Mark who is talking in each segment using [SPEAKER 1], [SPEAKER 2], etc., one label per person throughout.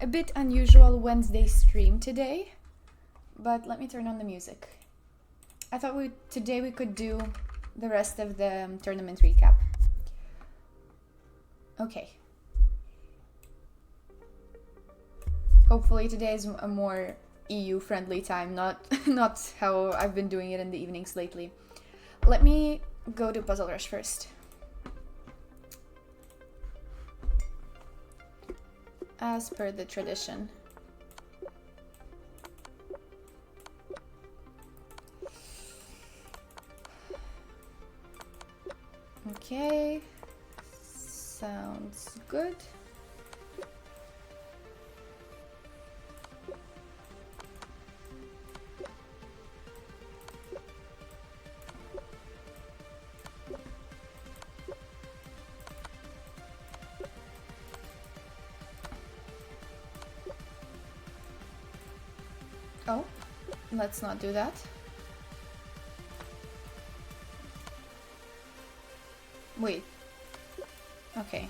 [SPEAKER 1] A bit unusual Wednesday stream today, but let me turn on the music. I thought today we could do the rest of the tournament recap. Okay. Hopefully today is a more EU-friendly time, not how I've been doing it in the evenings lately. Let me go to Puzzle Rush first. As per the tradition. Okay, sounds good. Oh, let's not do that. Wait. Okay.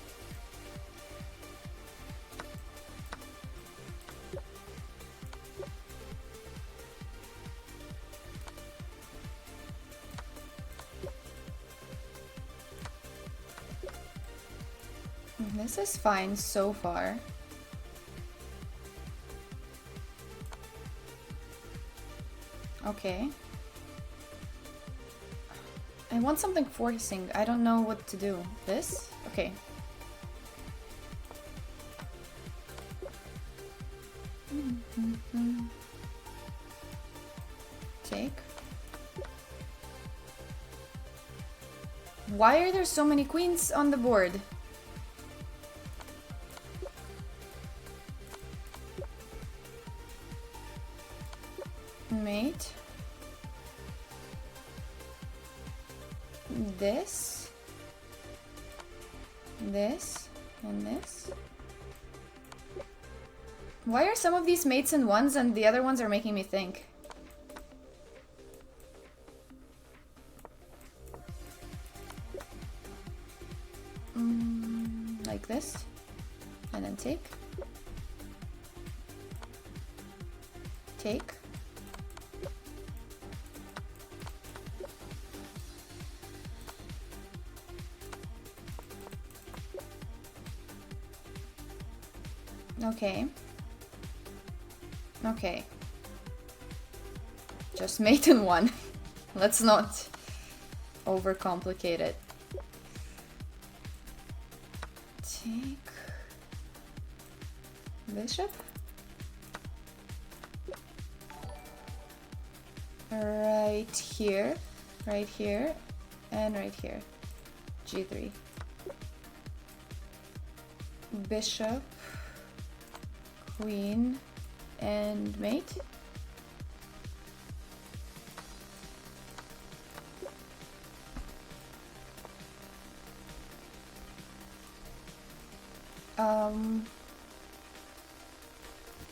[SPEAKER 1] This is fine so far. Okay. I want something forcing. I don't know what to do. This? Okay. Take. Why are there so many queens on the board? Mate. This, and this. Why are some of these mates in ones and the other ones are making me think? Like this, and then take. Take. Okay. Okay. Just mate in one. Let's not overcomplicate it. Take bishop. Right here, and right here. G3. Bishop. Queen and mate.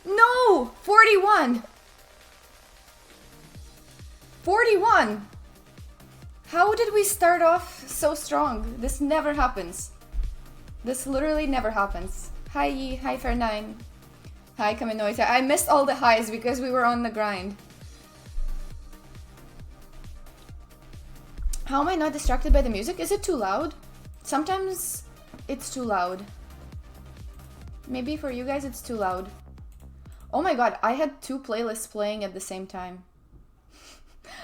[SPEAKER 1] No! 41! 41! How did we start off so strong? This never happens. This literally never happens. Hi Yi, hi Fair9. Hi Kaminoita. I missed all the highs because we were on the grind. How am I not distracted by the music? Is it too loud? Sometimes it's too loud. Maybe for you guys it's too loud. Oh my god, I had 2 playlists playing at the same time.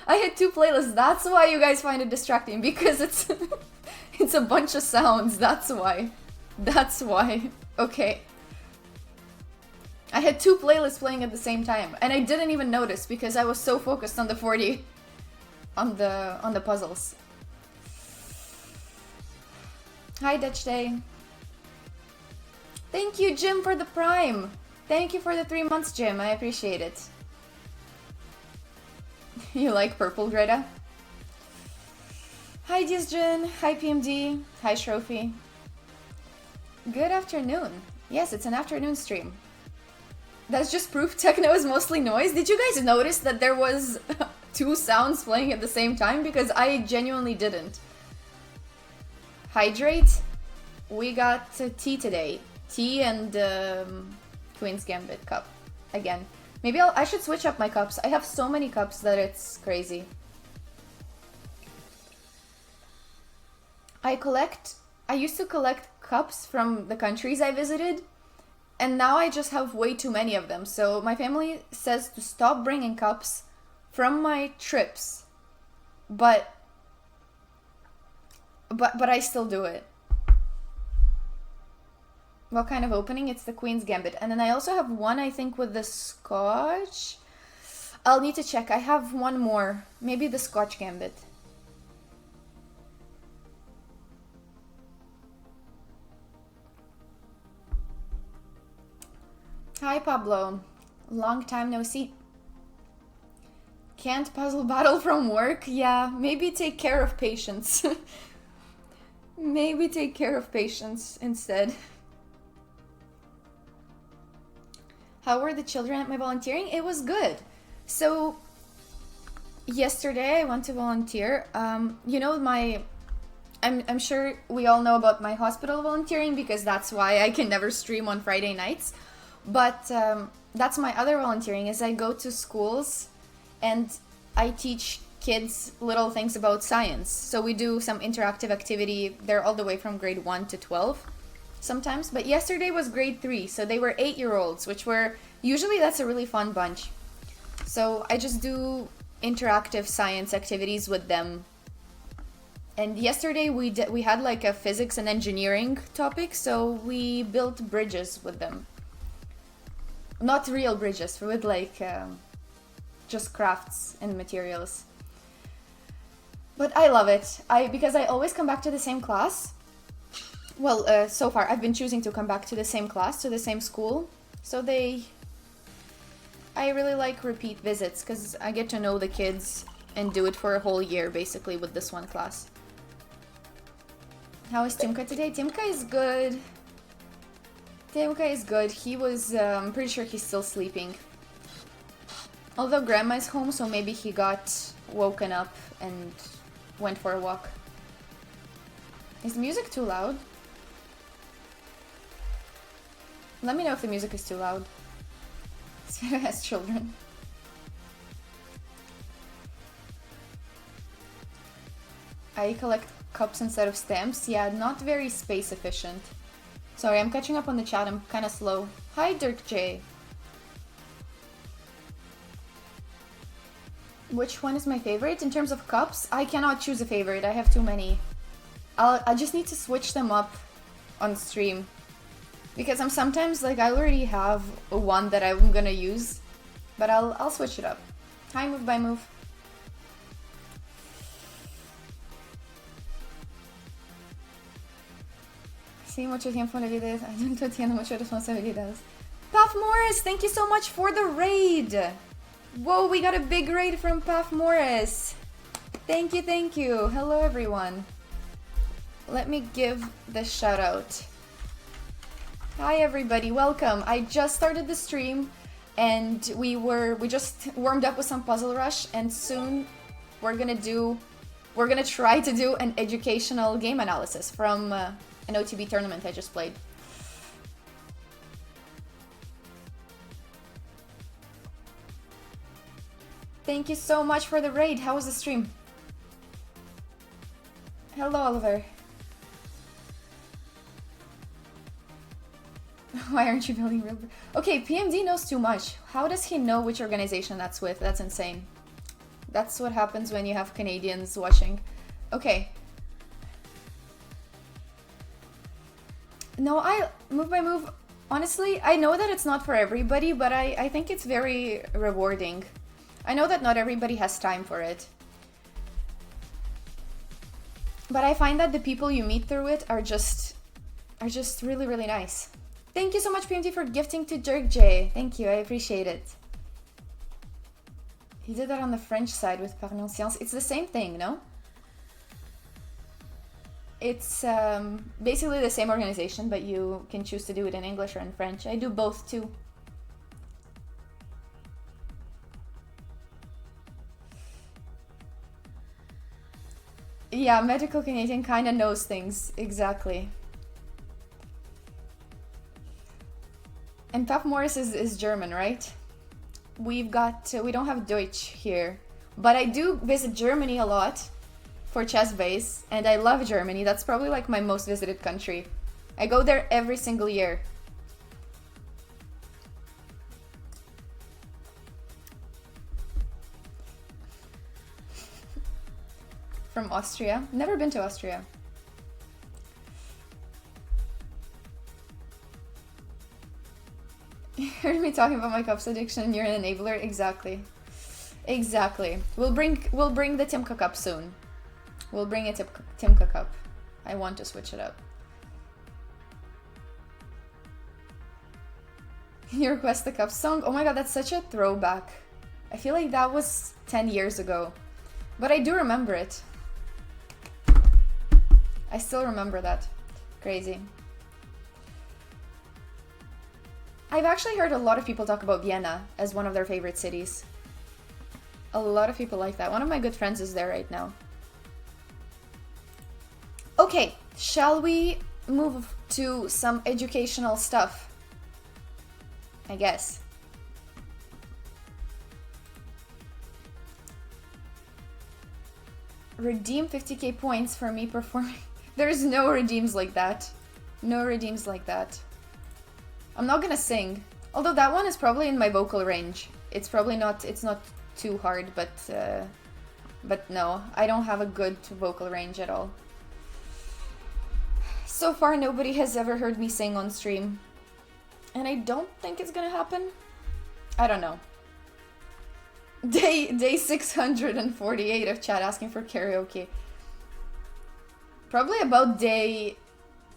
[SPEAKER 1] I had 2 playlists, that's why you guys find it distracting, because it's it's a bunch of sounds, that's why. That's why. Okay. I had 2 playlists playing at the same time, and I didn't even notice because I was so focused on the 40 on the puzzles. Hi Dutch Day. Thank you Jim for the Prime. Thank you for the 3 months, Jim. I appreciate it. You like purple, Greta? Hi Dizjin. Hi PMD. Hi Shrofi. Good afternoon. Yes, it's an afternoon stream. That's just proof techno is mostly noise. Did you guys notice that there was 2 sounds playing at the same time? Because I genuinely didn't. Hydrate. We got tea today. Tea and Queen's Gambit cup again. Maybe I should switch up my cups. I have so many cups that it's crazy. I used to collect cups from the countries I visited, and now I just have way too many of them. So my family says to stop bringing cups from my trips, but I still do it. What kind of opening? It's the Queen's Gambit. And then I also have one, I think, with the Scotch. I'll need to check. I have one more. Maybe the Scotch Gambit. Hi, Pablo. Long time no see. Can't puzzle battle from work? Yeah, maybe take care of patience. Maybe take care of patience instead. How were the children at my volunteering? It was good. So, yesterday I went to volunteer. You know, I'm sure we all know about my hospital volunteering because that's why I can never stream on Friday nights. But that's my other volunteering, is I go to schools and I teach kids little things about science. So we do some interactive activity. They're all the way from grade 1 to 12 sometimes. But yesterday was grade 3, so they were 8-year-olds, which were, usually that's a really fun bunch. So I just do interactive science activities with them. And yesterday we had like a physics and engineering topic, so we built bridges with them. Not real bridges, with like just crafts and materials. But I love it. Because I always come back to the same class. Well, so far I've been choosing to come back to the same class, to the same school. So I really like repeat visits because I get to know the kids and do it for a whole year basically with this one class. How is Timka today? Timka is good. Timka is good. He was, I'm pretty sure he's still sleeping. Although Grandma's home, so maybe he got woken up and went for a walk. Is the music too loud? Let me know if the music is too loud. Sveta has children. I collect cups instead of stamps. Yeah, not very space efficient. Sorry, I'm catching up on the chat. I'm kind of slow. Hi, Dirk J. Which one is my favorite? In terms of cups, I cannot choose a favorite. I have too many. I just need to switch them up on stream. Because I'm sometimes, like, I already have one that I'm gonna use. But I'll switch it up. Hi, Move by Move. Sí, mucho tiempo en la vida. Adulto tiene muchas responsabilidades. Paf Morris, thank you so much for the raid. Whoa, we got a big raid from Paf Morris. Thank you, thank you. Hello, everyone. Let me give the shout out. Hi, everybody. Welcome. I just started the stream, and we just warmed up with some Puzzle Rush, and soon we're gonna try to do an educational game analysis from an OTB tournament I just played. Thank you so much for the raid. How was the stream? Hello, Oliver. Why aren't you building real... Okay, PMD knows too much. How does he know which organization that's with? That's insane. That's what happens when you have Canadians watching. Okay. No, Move by Move, honestly, I know that it's not for everybody, but I think it's very rewarding. I know that not everybody has time for it. But I find that the people you meet through it are just really, really nice. Thank you so much, PMT, for gifting to Dirk J. Thank you, I appreciate it. He did that on the French side with Parlons Science. It's the same thing, no? It's basically the same organization, but you can choose to do it in English or in French. I do both too. Yeah, Medical Canadian kind of knows things, exactly. And Paf Morris is German, right? We don't have Deutsch here. But I do visit Germany a lot for chess base, and I love Germany. That's probably like my most visited country. I go there every single year. From Austria. Never been to Austria. You heard me talking about my cups addiction. You're an enabler. Exactly. Exactly. We'll bring the Timka Cup soon. We'll bring a Timka Cup. I want to switch it up. You request the Cup song? Oh my god, that's such a throwback. I feel like that was 10 years ago. But I do remember it. I still remember that. Crazy. I've actually heard a lot of people talk about Vienna as one of their favorite cities. A lot of people like that. One of my good friends is there right now. Okay, shall we move to some educational stuff? I guess. Redeem 50k points for me performing. There's no redeems like that. No redeems like that. I'm not gonna sing. Although that one is probably in my vocal range. It's probably not, it's not too hard, but no, I don't have a good vocal range at all. So far, nobody has ever heard me sing on stream. And I don't think it's gonna happen. I don't know. Day 648 of chat asking for karaoke. Probably about day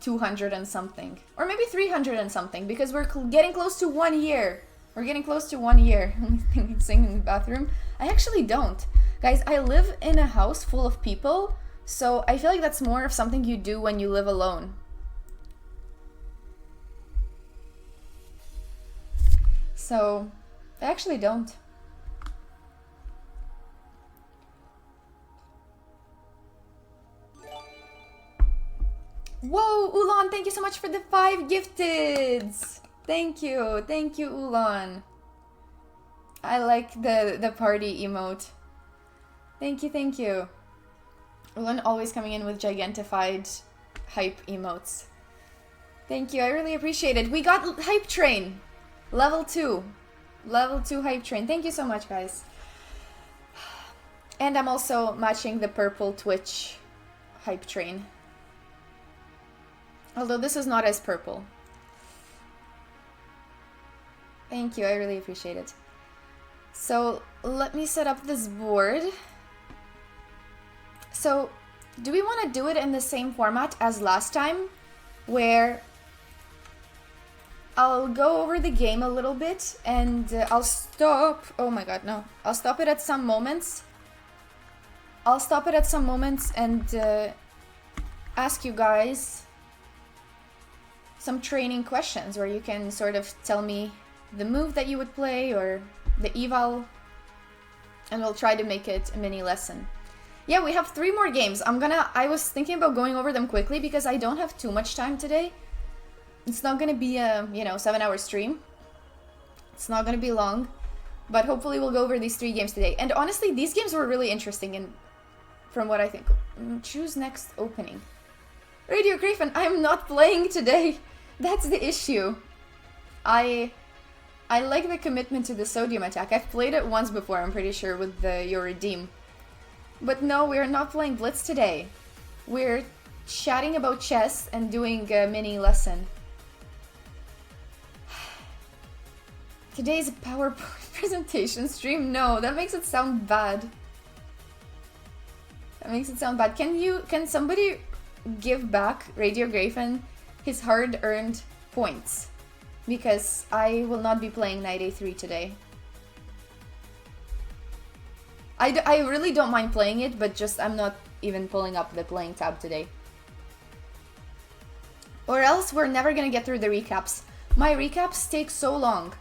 [SPEAKER 1] 200 and something. Or maybe 300 and something, because we're getting close to 1 year. We're getting close to 1 year. Sing in the bathroom. I actually don't. Guys, I live in a house full of people, so I feel like that's more of something you do when you live alone. So, I actually don't. Whoa, Ulan, thank you so much for the 5 gifteds. Thank you, Ulan. I like the party emote. Thank you. Ulan always coming in with gigantfied hype emotes. Thank you, I really appreciate it. We got Hype Train, level 2. Level 2 Hype Train. Thank you so much, guys. And I'm also matching the purple Twitch Hype Train. Although this is not as purple. Thank you, I really appreciate it. So, let me set up this board. So, do we want to do it in the same format as last time? Where I'll go over the game a little bit and I'll stop. Oh my god, no. I'll stop it at some moments. I'll stop it at some moments and ask you guys some training questions where you can sort of tell me the move that you would play or the eval, and we'll try to make it a mini lesson. Yeah, we have 3 more games. I was thinking about going over them quickly because I don't have too much time today. It's not gonna be a, 7-hour stream. It's not gonna be long, but hopefully we'll go over these 3 games today. And honestly, these games were really interesting and from what I think. Choose next opening. Radio Griffin, I'm not playing today. That's the issue. I like the commitment to the sodium attack. I've played it once before, I'm pretty sure, with your redeem. But no, we're not playing Blitz today. We're chatting about chess and doing a mini lesson. Today's a PowerPoint presentation stream? No, that makes it sound bad. That makes it sound bad. Can somebody give back Radio Grafen his hard-earned points? Because I will not be playing Knight A3 today. I really don't mind playing it, but just I'm not even pulling up the playing tab today. Or else we're never gonna get through the recaps. My recaps take so long.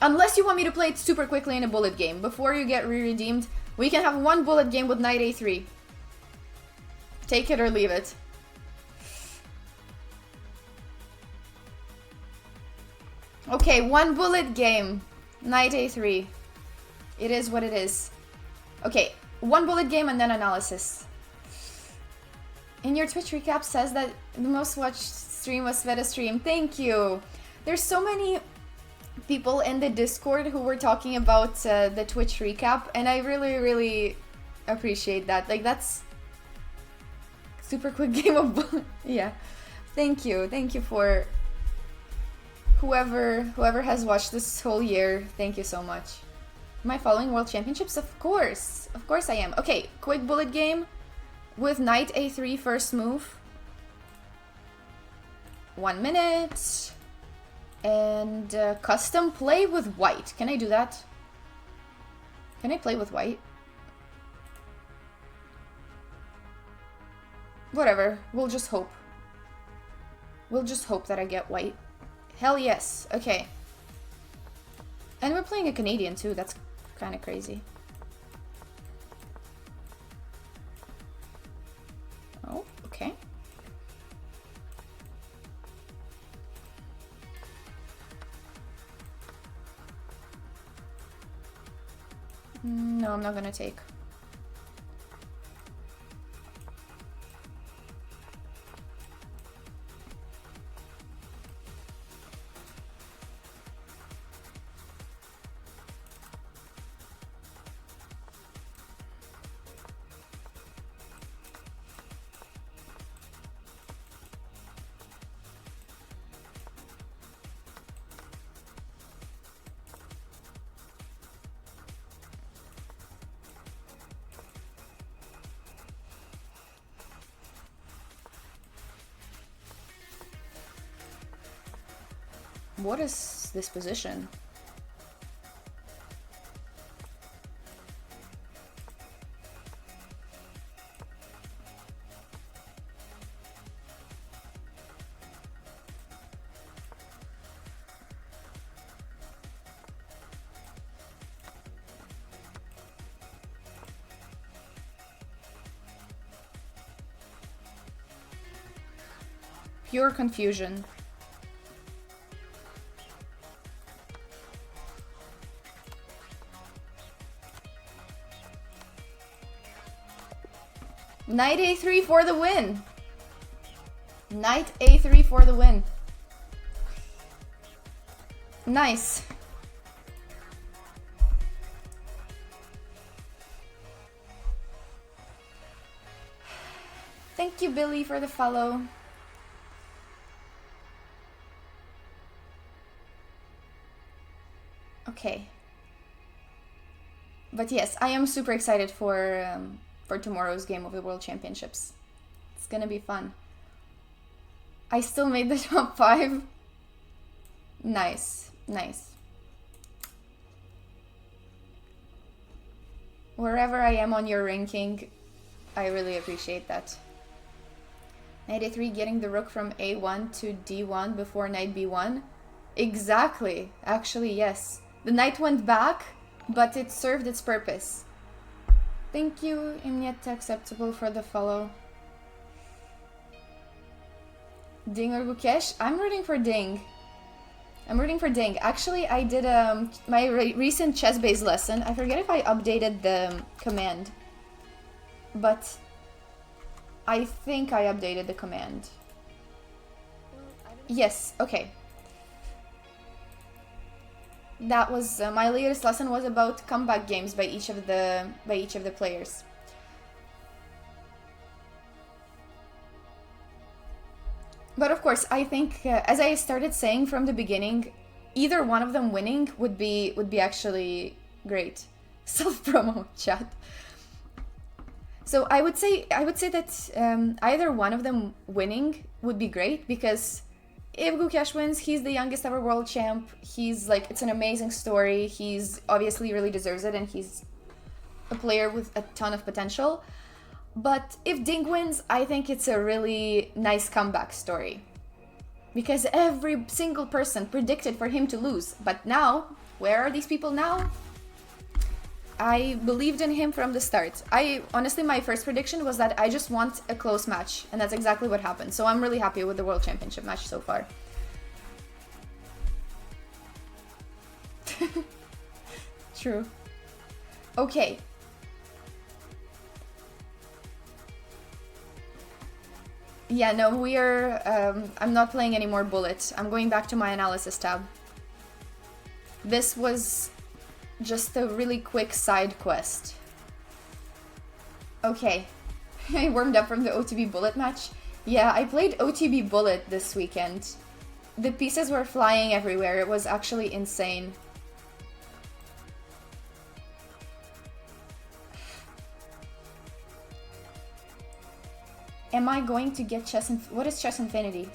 [SPEAKER 1] Unless you want me to play it super quickly in a bullet game. Before you get re-redeemed, we can have 1 bullet game with Knight A3. Take it or leave it. Okay, one bullet game. Knight a3. It is what it is. Okay, one bullet game and then analysis. In your Twitch recap says that the most watched stream was SvetaStream. Thank you. There's so many people in the Discord who were talking about the Twitch recap, and I really, really appreciate that. Like, that's super quick game of yeah. Thank you for whoever has watched this whole year. Thank you so much. Am I following World Championships? Of course I am. Okay, quick bullet game with Knight a3 first move. 1 minute. And custom play with white. Can I do that? Can I play with white? Whatever, we'll just hope. We'll just hope that I get white. Hell yes, okay. And we're playing a Canadian too, that's kind of crazy. Oh, okay. No, I'm not gonna take. What is this position? Pure confusion. Knight a3 for the win. Knight a3 for the win. Nice. Thank you, Billy, for the follow. Okay. But yes, I am super excited for tomorrow's game of the World Championships. It's gonna be fun. I still made the top 5. Nice, nice. Wherever I am on your ranking, I really appreciate that. Knight a3 getting the rook from a1 to d1 before knight b1. Exactly, actually, yes. The knight went back, but it served its purpose. Thank you, Imyet Acceptable, for the follow. Ding or Gukesh? I'm rooting for Ding. I'm rooting for Ding. Actually, I did my recent chess-based lesson. I forget if I updated the command, but I think I updated the command. Yes, okay. That was my latest lesson was about comeback games by each of the players. But of course, I think as I started saying from the beginning, either one of them winning would be actually great. Self-promo chat. So I would say that either one of them winning would be great, because if Gukesh wins, he's the youngest ever world champ. He's like, it's an amazing story. He's obviously really deserves it, and he's a player with a ton of potential. But if Ding wins, I think it's a really nice comeback story, because every single person predicted for him to lose. But now, where are these people now? I believed in him from the start. Honestly, my first prediction was that I just want a close match, and that's exactly what happened. So I'm really happy with the World Championship match so far. True. Okay. Yeah, no, we are... I'm not playing any more Bullet. I'm going back to my analysis tab. This was just a really quick side quest. Okay. I warmed up from the OTB Bullet match. Yeah, I played OTB Bullet this weekend. The pieces were flying everywhere. It was actually insane. Am I going to get Chess Infinity? What is Chess Infinity?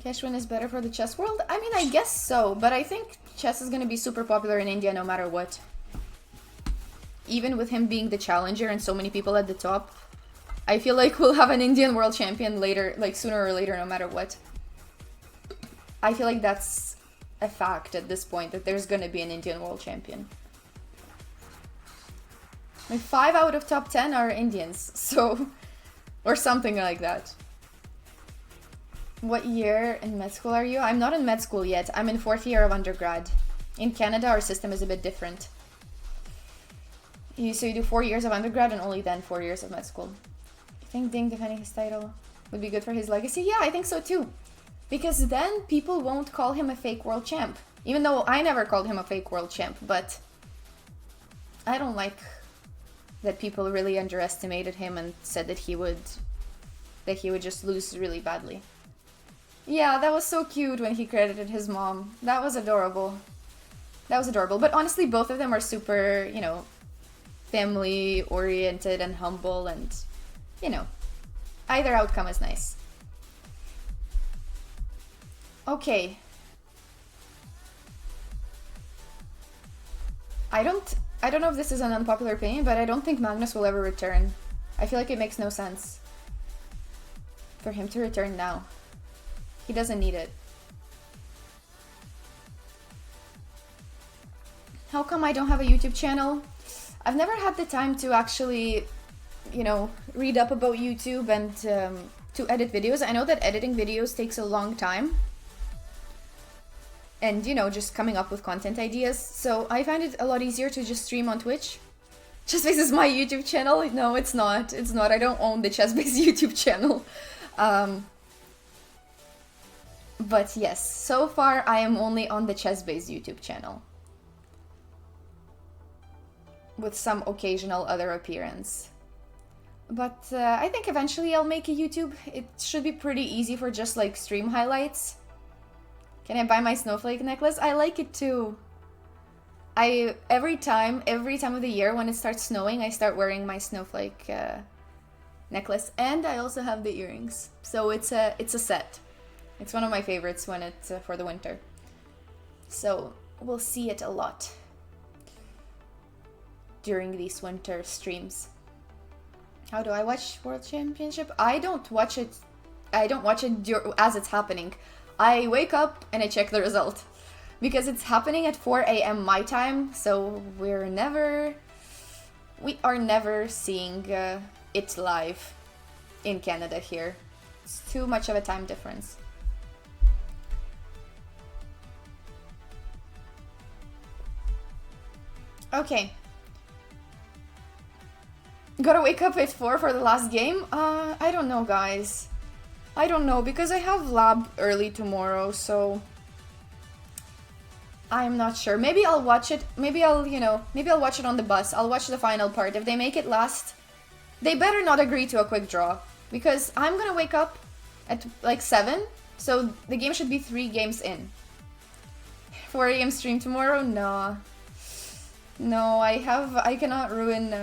[SPEAKER 1] Cashwin is better for the chess world? I mean, I guess so, but I think chess is gonna be super popular in India no matter what. Even with him being the challenger and so many people at the top, I feel like we'll have an Indian world champion later, like sooner or later, no matter what. I feel like that's a fact at this point, that there's gonna be an Indian world champion. Like 5 out of top 10 are Indians, so... or something like that. What year in med school are you? I'm not in med school yet. I'm in 4th year of undergrad. In Canada, our system is a bit different. So you do 4 years of undergrad and only then 4 years of med school. You think Ding defending his title would be good for his legacy? Yeah, I think so too. Because then people won't call him a fake world champ. Even though I never called him a fake world champ, but I don't like that people really underestimated him and said that he would just lose really badly. Yeah, that was so cute when he credited his mom. That was adorable. That was adorable. But honestly, both of them are super, you know, family-oriented and humble and, you know, either outcome is nice. Okay. I don't know if this is an unpopular opinion, but I don't think Magnus will ever return. I feel like it makes no sense for him to return now. He doesn't need it. How come I don't have a YouTube channel? I've never had the time to actually, you know, read up about YouTube and to edit videos. I know that editing videos takes a long time. And, you know, just coming up with content ideas. So I find it a lot easier to just stream on Twitch. Chessbase is my YouTube channel? No, it's not. It's not. I don't own the Chessbase YouTube channel. But yes, so far I am only on the Chessbase YouTube channel. With some occasional other appearance. But I think eventually I'll make a YouTube. It should be pretty easy for just like stream highlights. Can I buy my snowflake necklace? I like it too. Every time of the year when it starts snowing, I start wearing my snowflake necklace, and I also have the earrings. So it's a set. It's one of my favorites when it's for the winter. So we'll see it a lot during these winter streams. How do I watch World Championship? I don't watch it as it's happening. I wake up and I check the result. Because it's happening at 4 a.m. my time, so we are never seeing it live in Canada here. It's too much of a time difference. Okay. Gotta wake up at 4 for the last game? I don't know, guys. I don't know, because I have lab early tomorrow, so I'm not sure. Maybe I'll watch it. Maybe I'll watch it on the bus. I'll watch the final part. If they make it last, they better not agree to a quick draw, because I'm gonna wake up at like 7, so the game should be 3 games in. 4 a.m. stream tomorrow? No. No, I cannot ruin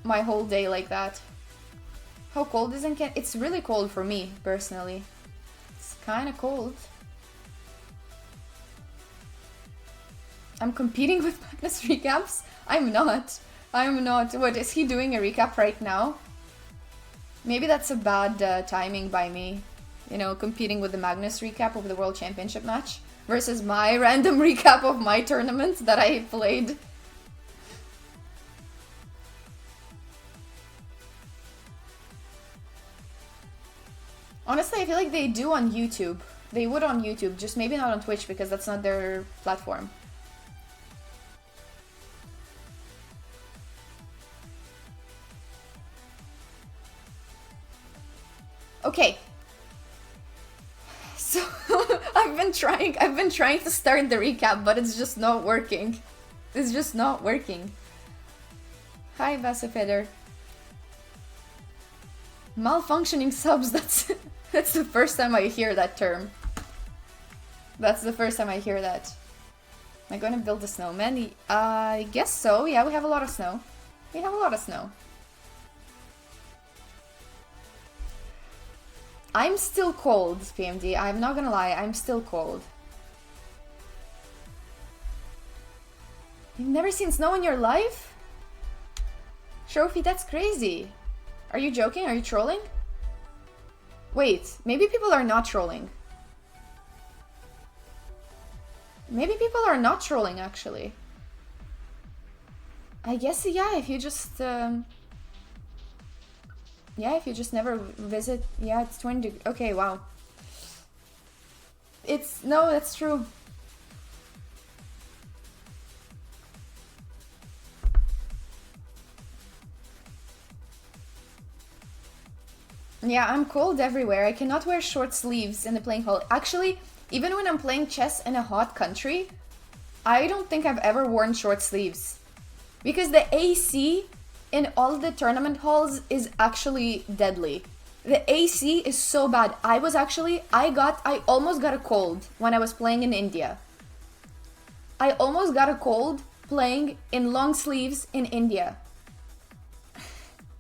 [SPEAKER 1] my whole day like that. How cold is it in Canada? It's really cold for me, personally. It's kind of cold. I'm competing with Magnus recaps? I'm not. What, is he doing a recap right now? Maybe that's a bad timing by me. You know, competing with the Magnus recap of the World Championship match versus my random recap of my tournament that I played. Honestly, I feel like they do on YouTube. They would on YouTube, just maybe not on Twitch because that's not their platform. Okay. So I've been trying to start the recap, but it's just not working. It's just not working. Hi, Vassifeder. Malfunctioning subs, that's the first time I hear that term. That's the first time I hear that. Am I going to build a snowman? I guess so. Yeah, we have a lot of snow. We have a lot of snow. I'm still cold, PMD. I'm not gonna lie, I'm still cold. You've never seen snow in your life? Trophy, that's crazy. Are you joking? Are you trolling? Wait, maybe people are not trolling. Maybe people are not trolling, actually. I guess, yeah, if you just... yeah, if you just never visit... Yeah, it's 20 degrees. Okay, wow. It's... No, that's true. Yeah, I'm cold everywhere. I cannot wear short sleeves in the playing hall. Actually, even when I'm playing chess in a hot country, I don't think I've ever worn short sleeves. Because the AC in all the tournament halls is actually deadly. The AC is so bad. I almost got a cold when I was playing in India. I almost got a cold playing in long sleeves in India.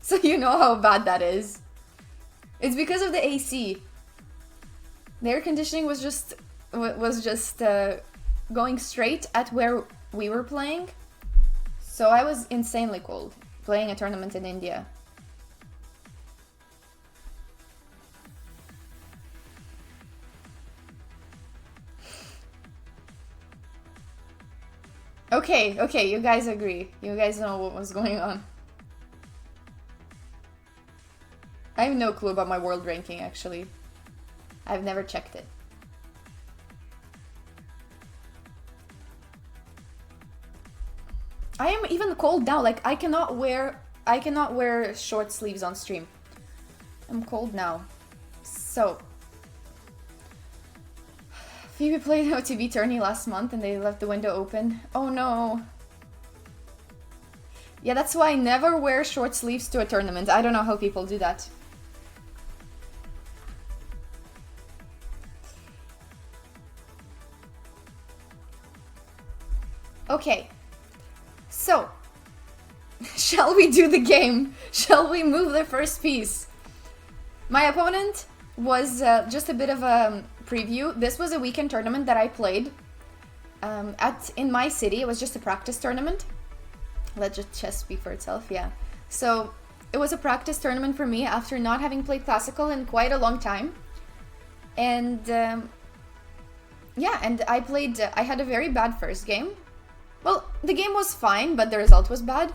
[SPEAKER 1] So you know how bad that is. It's because of the AC. The air conditioning was just going straight at where we were playing. So I was insanely cold playing a tournament in India. Okay, you guys agree. You guys know what was going on. I have no clue about my world ranking, actually. I've never checked it. I am even cold now. Like, I cannot wear short sleeves on stream. I'm cold now. So, Phoebe played OTB tourney last month and they left the window open. Oh no. Yeah, that's why I never wear short sleeves to a tournament. I don't know how people do that. Okay, so, shall we do the game? Shall we move the first piece? My opponent was just a bit of a preview. This was a weekend tournament that I played in my city. It was just a practice tournament. Let just chess speak for itself, yeah. So, it was a practice tournament for me after not having played classical in quite a long time. And, yeah, and I had a very bad first game. Well, the game was fine, but the result was bad.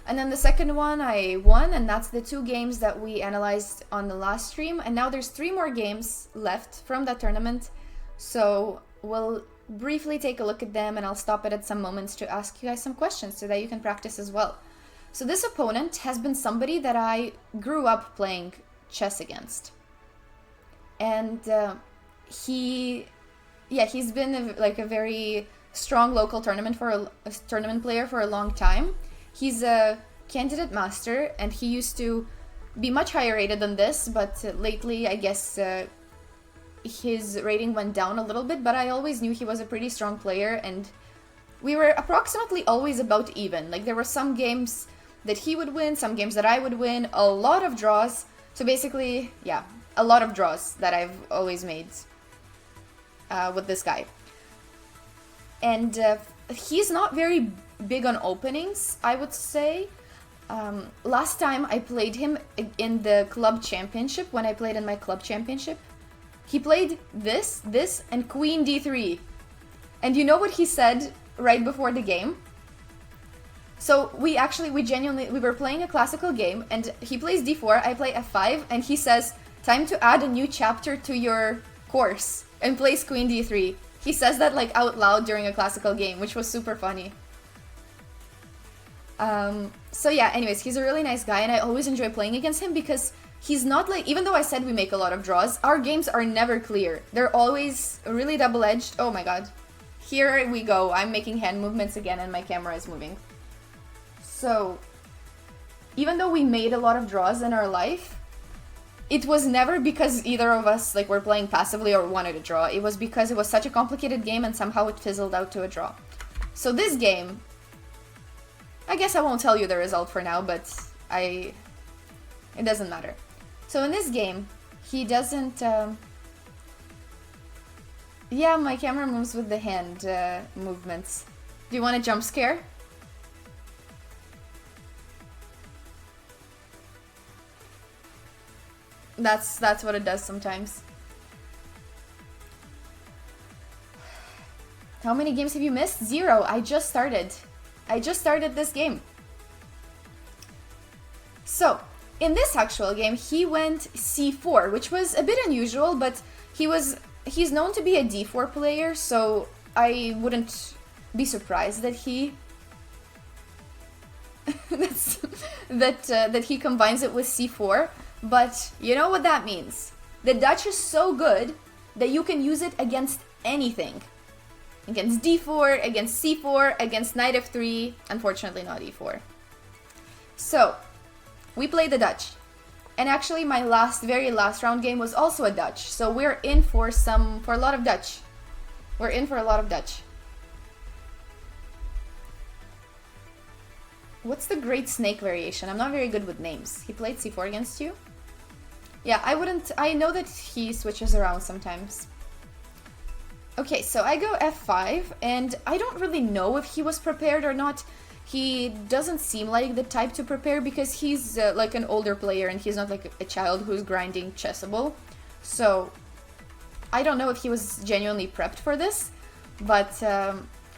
[SPEAKER 1] And then the second one I won, and that's the 2 games that we analyzed on the last stream. And now there's 3 more games left from that tournament. So we'll briefly take a look at them, and I'll stop it at some moments to ask you guys some questions so that you can practice as well. So this opponent has been somebody that I grew up playing chess against. And he's been a very strong local tournament player for a long time. He's a candidate master, and he used to be much higher rated than this, but lately I guess his rating went down a little bit, but I always knew he was a pretty strong player, and we were approximately always about even. Like, there were some games that he would win, some games that I would win, a lot of draws. So basically, yeah, a lot of draws that I've always made with this guy. And he's not very big on openings, I would say. Last time I played him in the club championship, when I played in my club championship, he played this, and queen d3. And you know what he said right before the game? So we were playing a classical game, and he plays d4, I play f5, and he says, Time to add a new chapter to your course and plays queen d3. He says that like out loud during a classical game, which was super funny. So yeah, anyways, he's a really nice guy and I always enjoy playing against him because he's not like, even though I said we make a lot of draws, our games are never clear. They're always really double-edged. Oh my god. Here we go. I'm making hand movements again and my camera is moving. So, even though we made a lot of draws in our life, it was never because either of us like were playing passively or wanted a draw. It was because it was such a complicated game and somehow it fizzled out to a draw. So this game, I guess I won't tell you the result for now, but it doesn't matter. So in this game, he doesn't, yeah, my camera moves with the hand movements. Do you want a jump scare? That's what it does sometimes. How many games have you missed? 0. I just started this game. So, in this actual game, he went c4, which was a bit unusual, but he's known to be a d4 player, so I wouldn't be surprised that he that he combines it with c4. But you know what that means? The Dutch is so good that you can use it against anything. Against d4, against c4, against knight f3, unfortunately not e4. So, we played the Dutch. And actually my very last round game was also a Dutch. So we're in for a lot of Dutch. We're in for a lot of Dutch. What's the Great Snake variation? I'm not very good with names. He played c4 against you? Yeah, I know that he switches around sometimes. Okay, so I go f5, and I don't really know if he was prepared or not. He doesn't seem like the type to prepare because he's like an older player and he's not like a child who's grinding chessable. So I don't know if he was genuinely prepped for this, but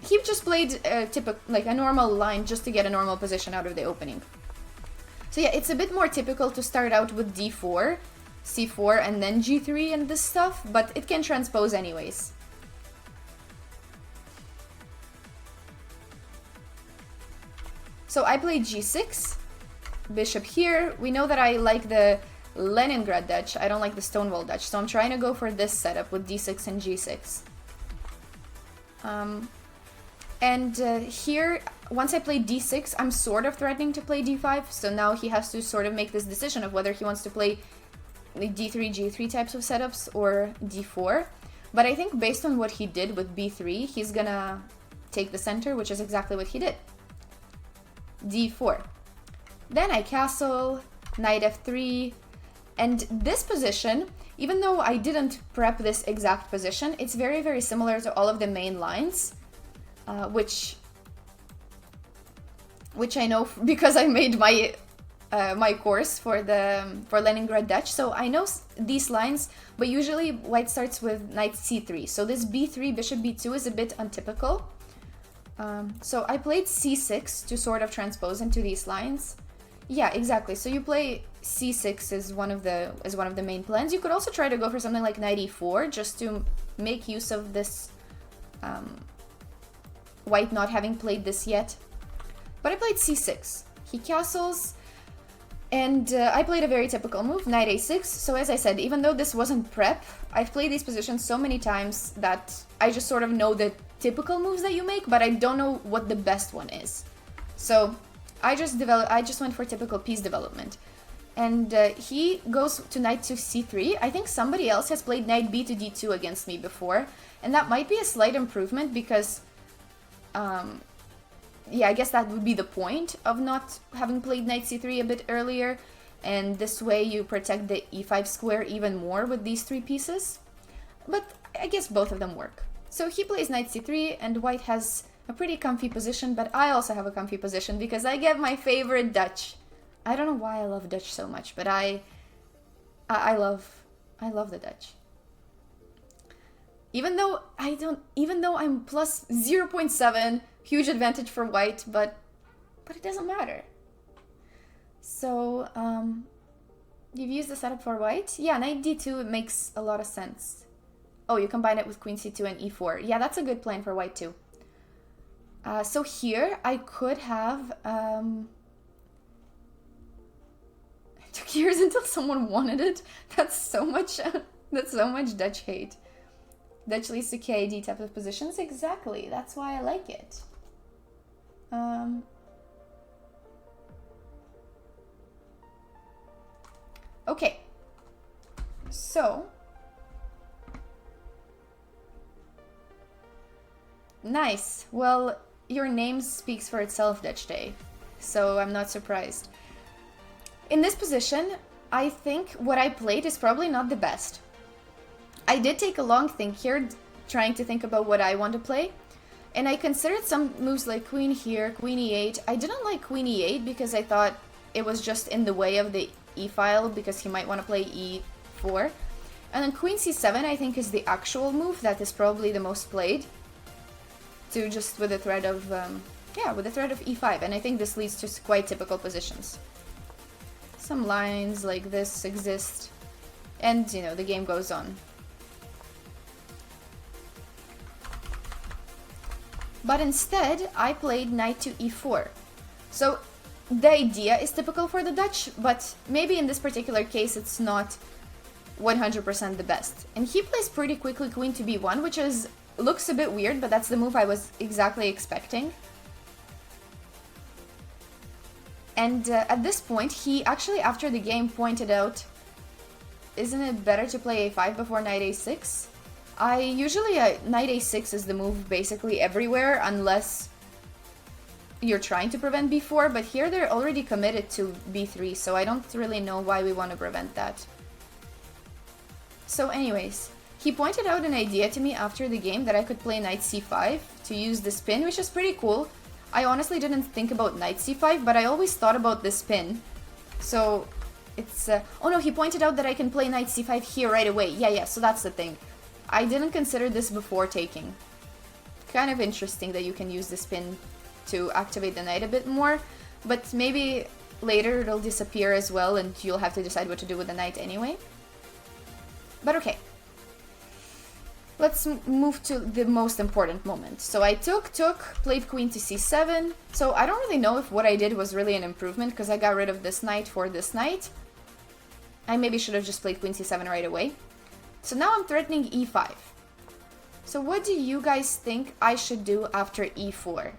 [SPEAKER 1] he just played a normal line just to get a normal position out of the opening. So yeah, it's a bit more typical to start out with d4, c4, and then g3 and this stuff, but it can transpose anyways. So I played g6, bishop here. We know that I like the Leningrad Dutch, I don't like the Stonewall Dutch, so I'm trying to go for this setup with d6 and g6. Here, once I play d6, I'm sort of threatening to play d5, so now he has to sort of make this decision of whether he wants to play the d3, g3 types of setups or d4. But I think based on what he did with b3, he's gonna take the center, which is exactly what he did. d4. Then I castle, knight f3, and this position, even though I didn't prep this exact position, it's very, very similar to all of the main lines, which I know because I made my my course for Leningrad Dutch, so I know these lines, but usually white starts with knight c3, so this b3, bishop b2 is a bit untypical. So I played c6 to sort of transpose into these lines. Yeah, exactly. So you play c6 as one of the main plans. You could also try to go for something like knight e4 just to make use of this white not having played this yet. But I played c6. He castles, and I played a very typical move, knight a6. So as I said, even though this wasn't prep, I've played these positions so many times that I just sort of know the typical moves that you make, but I don't know what the best one is. So I just went for typical piece development. And he goes to knight to c3. I think somebody else has played knight b to d2 against me before, and that might be a slight improvement because yeah, I guess that would be the point of not having played knight c3 a bit earlier, and this way you protect the e5 square even more with these three pieces. But I guess both of them work. So he plays knight c3, and white has a pretty comfy position, but I also have a comfy position because I get my favorite Dutch. I don't know why I love Dutch so much, but I love the Dutch. Even though I'm plus 0.7, huge advantage for white, but it doesn't matter. So You've used the setup for white? Yeah, knight d2, it makes a lot of sense. Oh, you combine it with queen c2 and e4. Yeah, that's a good plan for white too. So here I could have... It took years until someone wanted it. That's so much Dutch hate. Dutch leads to KID type of positions. Exactly. That's why I like it. Okay. So. Nice. Well, your name speaks for itself, Dutch Day. So I'm not surprised. In this position, I think what I played is probably not the best. I did take a long think here, trying to think about what I want to play. And I considered some moves like queen here, queen e8. I didn't like queen e8 because I thought it was just in the way of the e-file because he might want to play e4. And then queen c7 I think is the actual move that is probably the most played. To just with the threat of, with the threat of e5. And I think this leads to quite typical positions. Some lines like this exist. And, you know, the game goes on. But instead, I played knight to e4. So the idea is typical for the Dutch, but maybe in this particular case it's not 100% the best. And he plays pretty quickly queen to b1, which looks a bit weird, but that's the move I was exactly expecting. And at this point, he actually, after the game, pointed out, isn't it better to play a5 before knight a6? Knight a6 is the move basically everywhere, unless you're trying to prevent b4, but here they're already committed to b3, so I don't really know why we want to prevent that. So anyways, he pointed out an idea to me after the game that I could play knight c5 to use the spin, which is pretty cool. I honestly didn't think about knight c5, but I always thought about this spin. So it's... oh no, he pointed out that I can play knight c5 here right away. Yeah, so that's the thing. I didn't consider this before taking. Kind of interesting that you can use the spin to activate the knight a bit more, but maybe later it'll disappear as well and you'll have to decide what to do with the knight anyway. But okay. Let's move to the most important moment. So I played queen to c7. So I don't really know if what I did was really an improvement because I got rid of this knight for this knight. I maybe should have just played queen c7 right away. So now I'm threatening e5. So what do you guys think I should do after e4?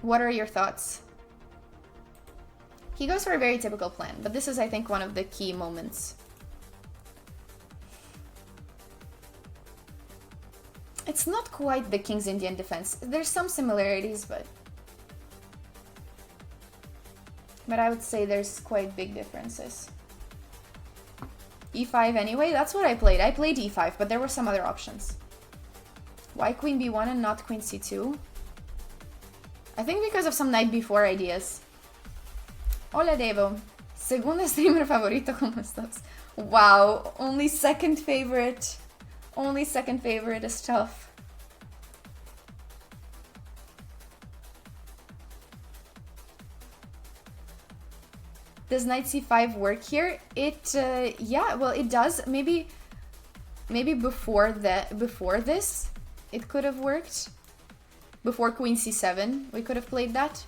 [SPEAKER 1] What are your thoughts? He goes for a very typical plan, but this is, I think, one of the key moments. It's not quite the King's Indian defense. There's some similarities, but I would say there's quite big differences. e5 anyway, that's what I played. I played e5, but there were some other options. Why queen b1 and not queen c2? I think because of some knight b4 ideas. Hola Devo. Segundo streamer favorito, ¿cómo estás? Wow, only second favorite. Only second favorite is tough. Does knight c5 work here? Yeah, well, it does. Maybe before this, it could have worked. Before queen c7, we could have played that.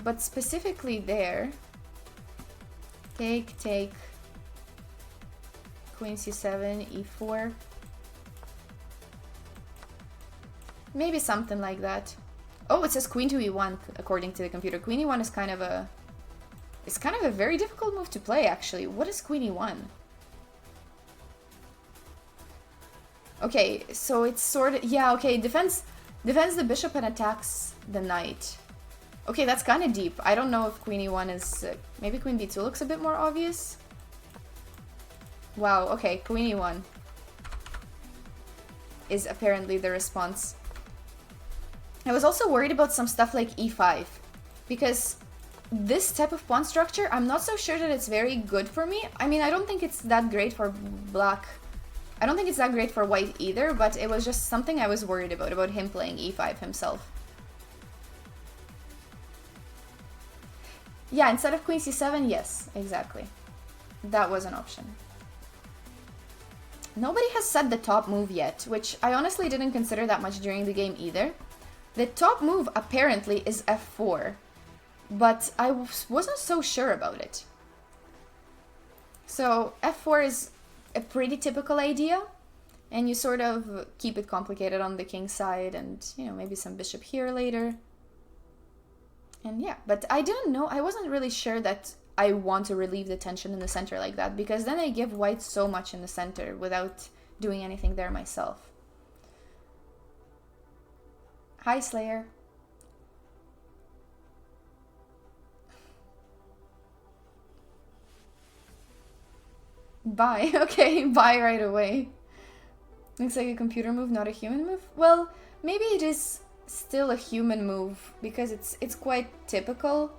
[SPEAKER 1] But specifically there, take, queen c7, e4. Maybe something like that. Oh, it says queen to e1 according to the computer. Queen e1 is kind of a very difficult move to play, actually. What is queen e1? Okay, so it's sort of... yeah, okay, defends the bishop and attacks the knight. Okay, that's kind of deep. I don't know if queen e1 is... maybe queen b2 looks a bit more obvious. Wow, okay, queen e1 is apparently the response. I was also worried about some stuff like e5, because this type of pawn structure, I'm not so sure that it's very good for me. I mean, I don't think it's that great for black. I don't think it's that great for white either, but it was just something I was worried about him playing e5 himself. Yeah, instead of queen c7, yes, exactly. That was an option. Nobody has said the top move yet, which I honestly didn't consider that much during the game either. The top move apparently is f4, but I wasn't so sure about it. So f4 is a pretty typical idea, and you sort of keep it complicated on the king side, and, you know, maybe some bishop here later. And yeah, but I didn't know, I wasn't really sure that I want to relieve the tension in the center like that, because then I give white so much in the center without doing anything there myself. Hi, Slayer. Bye. Okay, bye right away. Looks like a computer move, not a human move. Well, maybe it is still a human move because it's quite typical,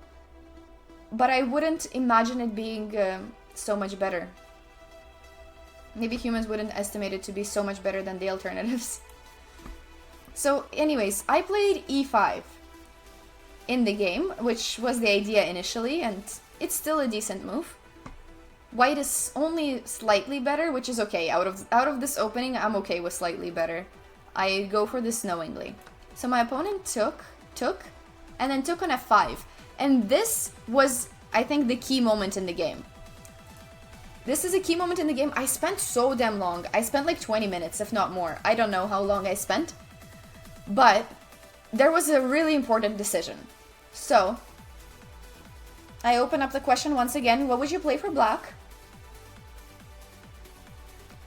[SPEAKER 1] but I wouldn't imagine it being so much better. Maybe humans wouldn't estimate it to be so much better than the alternatives. So anyways, I played e5 in the game, which was the idea initially, and it's still a decent move. White is only slightly better, which is okay. Out of this opening, I'm okay with slightly better. I go for this knowingly. So my opponent took, and then took on f5. And this was, I think, the key moment in the game. This is a key moment in the game. I spent so damn long. I spent like 20 minutes, if not more. I don't know how long I spent. But there was a really important decision. So I open up the question once again. What would you play for black?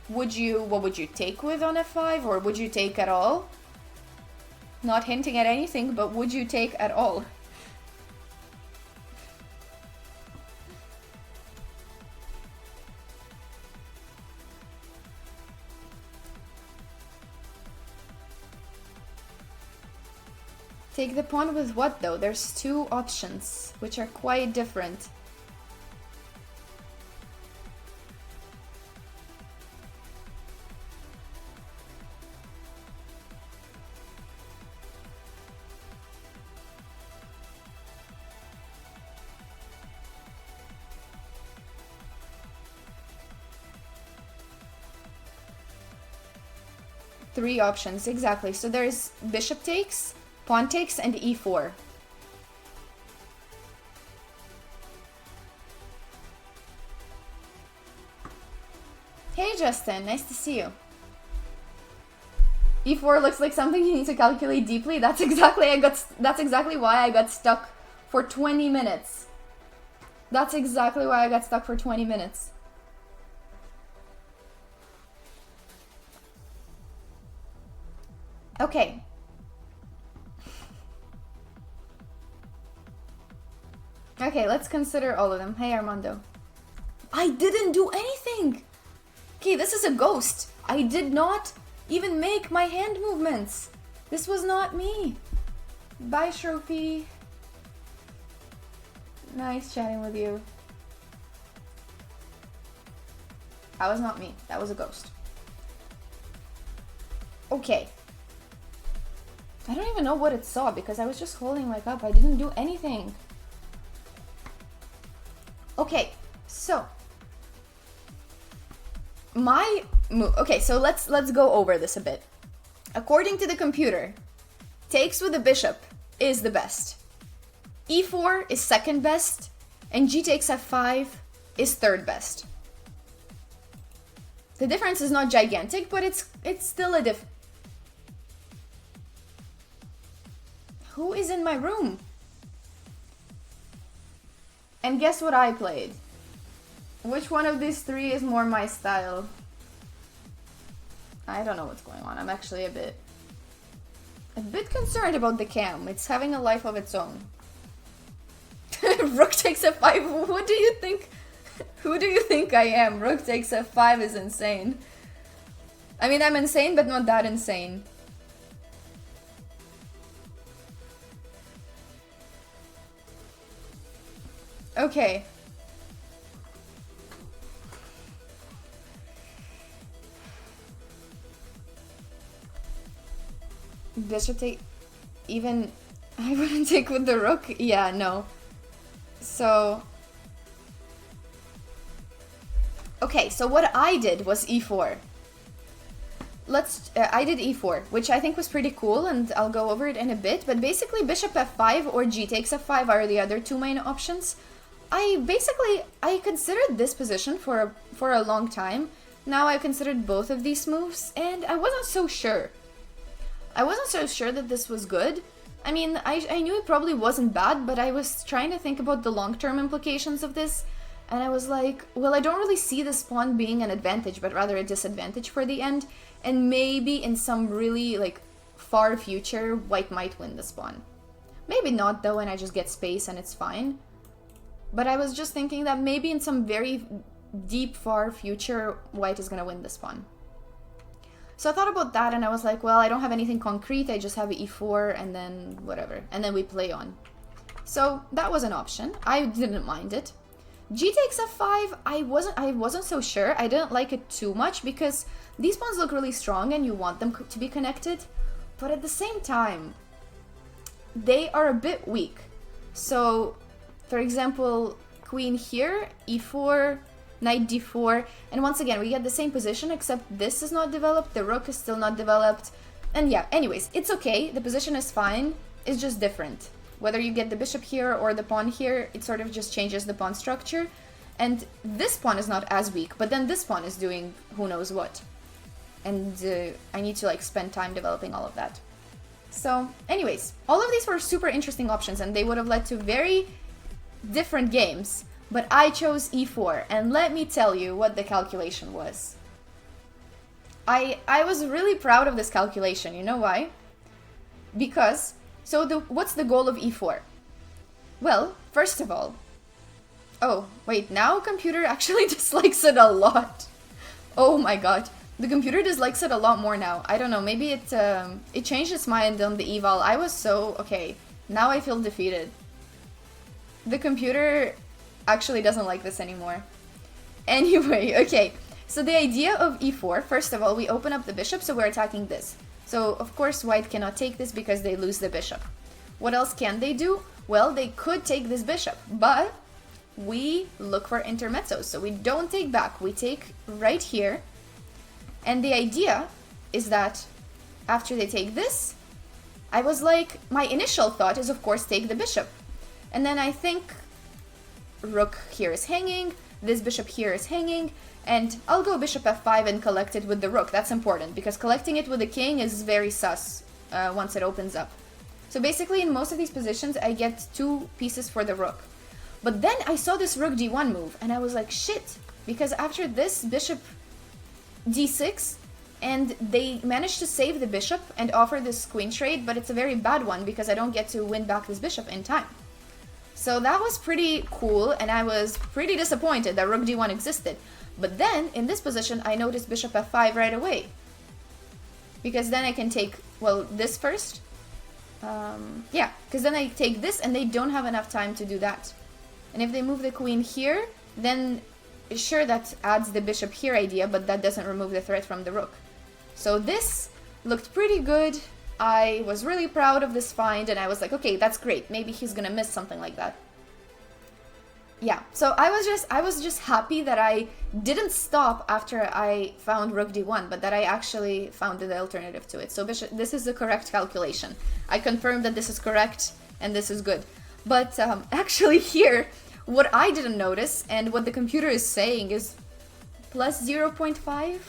[SPEAKER 1] What would you take with on f5, or would you take at all? Not hinting at anything, but would you take at all? Take the pawn with what though? There's two options, which are quite different. Three options, exactly. So there's bishop takes, pawn takes, and e4. Hey Justin, nice to see you. e4 looks like something you need to calculate deeply. That's exactly why I got stuck for 20 minutes. That's exactly why I got stuck for 20 minutes. Okay. Okay, let's consider all of them. Hey, Armando. I didn't do anything! Okay, this is a ghost. I did not even make my hand movements. This was not me. Bye, Shrophy. Nice chatting with you. That was not me. That was a ghost. Okay. I don't even know what it saw because I was just holding my cup. I didn't do anything. Okay, so my move. Okay, so let's go over this a bit. According to the computer, takes with the bishop is the best. e4 is second best, and g takes f5 is third best. The difference is not gigantic, but it's still a diff. Who is in my room? And guess what I played? Which one of these three is more my style? I don't know what's going on. I'm actually a bit concerned about the cam. It's having a life of its own. Rook takes f5. What do you think? Who do you think I am? Rook takes f5 is insane. I mean, I'm insane, but not that insane. Okay. Bishop take, even I wouldn't take with the rook. Yeah, no. So... Okay, so what I did was e4. I did e4, which I think was pretty cool, and I'll go over it in a bit, but basically bishop f5 or g takes f5 are the other two main options. I considered this position for a long time. Now I considered both of these moves, and I wasn't so sure. I wasn't so sure that this was good. I mean, I knew it probably wasn't bad, but I was trying to think about the long-term implications of this, and I was like, well, I don't really see this pawn being an advantage, but rather a disadvantage for the end, and maybe in some really, like, far future, white might win this pawn. Maybe not, though, and I just get space and it's fine. But I was just thinking that maybe in some very deep, far future, white is gonna win this pawn. So I thought about that, and I was like, well, I don't have anything concrete, I just have e4, and then whatever. And then we play on. So that was an option. I didn't mind it. G takes f5, I wasn't so sure. I didn't like it too much because these pawns look really strong and you want them to be connected, but at the same time, they are a bit weak. So, for example, queen here, e4, knight d4, and once again, we get the same position except this is not developed, the rook is still not developed, and yeah, anyways, it's okay, the position is fine, it's just different. Whether you get the bishop here or the pawn here, it sort of just changes the pawn structure. And this pawn is not as weak, but then this pawn is doing who knows what. And I need to like spend time developing all of that. So anyways, all of these were super interesting options and they would have led to very different games. But I chose e4, and let me tell you what the calculation was. I was really proud of this calculation, you know why? Because... So what's the goal of e4? Well, first of all... Oh, wait, now computer actually dislikes it a lot. Oh my god. The computer dislikes it a lot more now. I don't know, maybe it changed its mind on the eval. I was so... Okay, now I feel defeated. The computer actually doesn't like this anymore. Anyway, okay. So the idea of e4, first of all, we open up the bishop, so we're attacking this. So, of course, white cannot take this because they lose the bishop. What else can they do? Well, they could take this bishop, but we look for intermezzos. So we don't take back, we take right here. And the idea is that after they take this, I was like, my initial thought is, of course, take the bishop. And then I think rook here is hanging, this bishop here is hanging, and I'll go bishop f5 and collect it with the rook. That's important, because collecting it with the king is very sus once it opens up. So basically, in most of these positions, I get 2 pieces for the rook. But then I saw this rook d1 move, and I was like, shit, because after this, bishop d6, and they managed to save the bishop and offer this queen trade, but it's a very bad one, because I don't get to win back this bishop in time. So that was pretty cool, and I was pretty disappointed that rook d1 existed. But then, in this position, I noticed bishop f5 right away. Because then I can take, well, this first. Yeah, because then I take this and they don't have enough time to do that. And if they move the queen here, then sure, that adds the bishop here idea, but that doesn't remove the threat from the rook. So this looked pretty good. I was really proud of this find, and I was like, okay, that's great. Maybe he's gonna miss something like that. Yeah, so I was just happy that I didn't stop after I found rook d1, but that I actually found the alternative to it. So bishop, this is the correct calculation. I confirmed that this is correct and this is good. But actually here, what I didn't notice and what the computer is saying is plus 0.5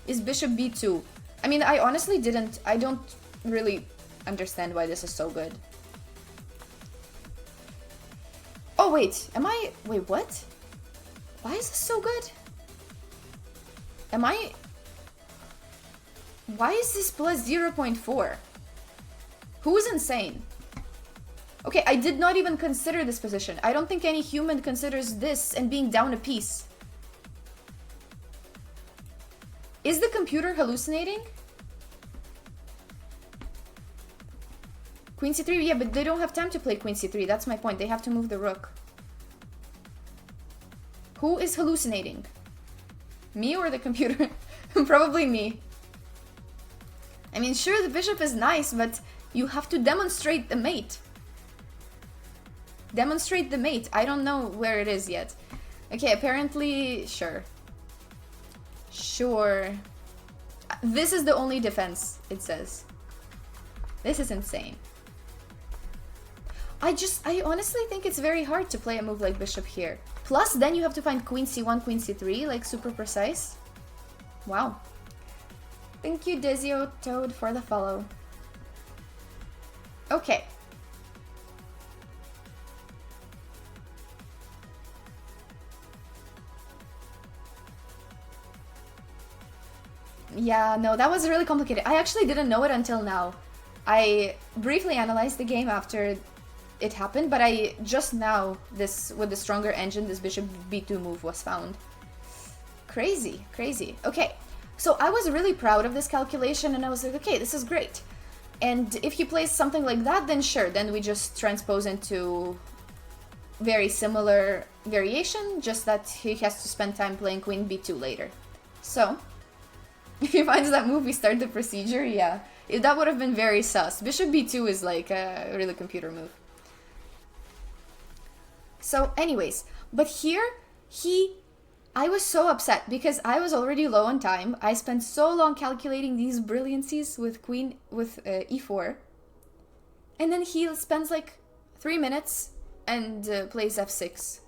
[SPEAKER 1] is bishop b2. I mean, I honestly I don't really understand why this is so good. Oh, wait, wait, what? Why is this so good? Why is this plus 0.4? Who is insane? Okay, I did not even consider this position. I don't think any human considers this and being down a piece. Is the computer hallucinating? Queen c3, yeah, but they don't have time to play queen c3. That's my point. They have to move the rook. Who is hallucinating? Me or the computer? Probably me. I mean, sure, the bishop is nice, but you have to demonstrate the mate. Demonstrate the mate. I don't know where it is yet. Okay, apparently, sure. Sure. This is the only defense, it says. This is insane. I honestly think it's very hard to play a move like bishop here. Plus, then you have to find queen c1, queen c3, like super precise. Wow. Thank you, Desio Toad, for the follow. Okay. Yeah, no, that was really complicated. I actually didn't know it until now. I briefly analyzed the game after it happened, but I just now, with the stronger engine, this bishop b2 move was found. Crazy, crazy. Okay, so I was really proud of this calculation, and I was like, okay, this is great. And if he plays something like that, then sure, then we just transpose into very similar variation, just that he has to spend time playing queen b2 later. So, if he finds that move, we start the procedure, yeah. That would have been very sus. Bishop b2 is like a really computer move. So anyways, but here, I was so upset because I was already low on time. I spent so long calculating these brilliancies with e4. And then he spends like 3 minutes and plays f6.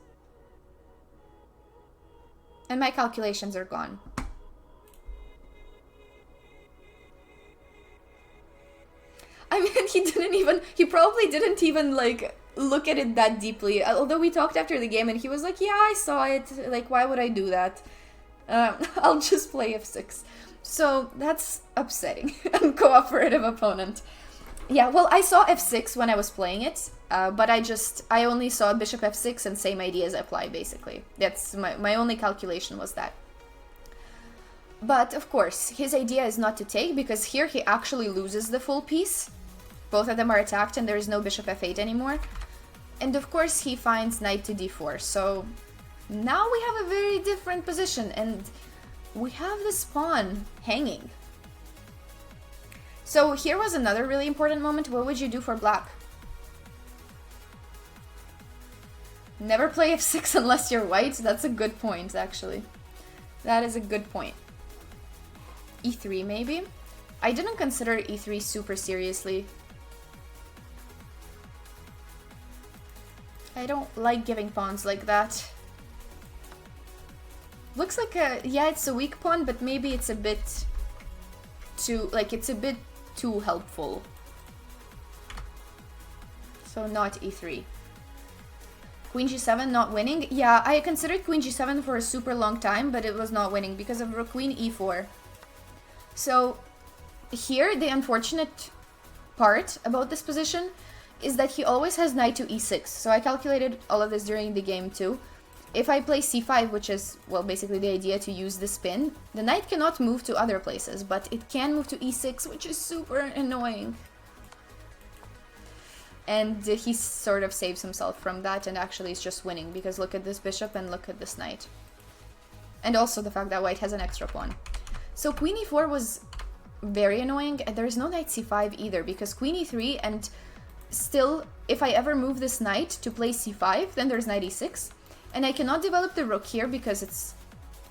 [SPEAKER 1] And my calculations are gone. I mean, he probably didn't even like look at it that deeply. Although we talked after the game and he was like, yeah, I saw it. Like, why would I do that? I'll just play f6. So that's upsetting. Uncooperative opponent. Yeah, well, I saw f6 when I was playing it, but I only saw bishop f6 and same ideas apply, basically. That's my only calculation was that. But, of course, his idea is not to take, because here he actually loses the full piece. Both of them are attacked and there is no bishop f8 anymore. And of course he finds knight to d4, so now we have a very different position and we have this pawn hanging. So here was another really important moment. What would you do for black? Never play f6 unless you're white. That's a good point, actually. That is a good point. e3 maybe? I didn't consider e3 super seriously. I don't like giving pawns like that. Looks like yeah, it's a weak pawn, but maybe it's a bit too, too helpful. So not e3. Queen g7 not winning? Yeah, I considered queen g7 for a super long time, but it was not winning because of queen e4. So here, the unfortunate part about this position is that he always has knight to e6. So I calculated all of this during the game too. If I play c5, which is, well, basically the idea to use the spin, the knight cannot move to other places, but it can move to e6, which is super annoying. And he sort of saves himself from that and actually is just winning, because look at this bishop and look at this knight. And also the fact that white has an extra pawn. So queen e4 was very annoying, and there is no knight c5 either, because queen e3, and still, if I ever move this knight to play c5, then there's knight e6, and I cannot develop the rook here because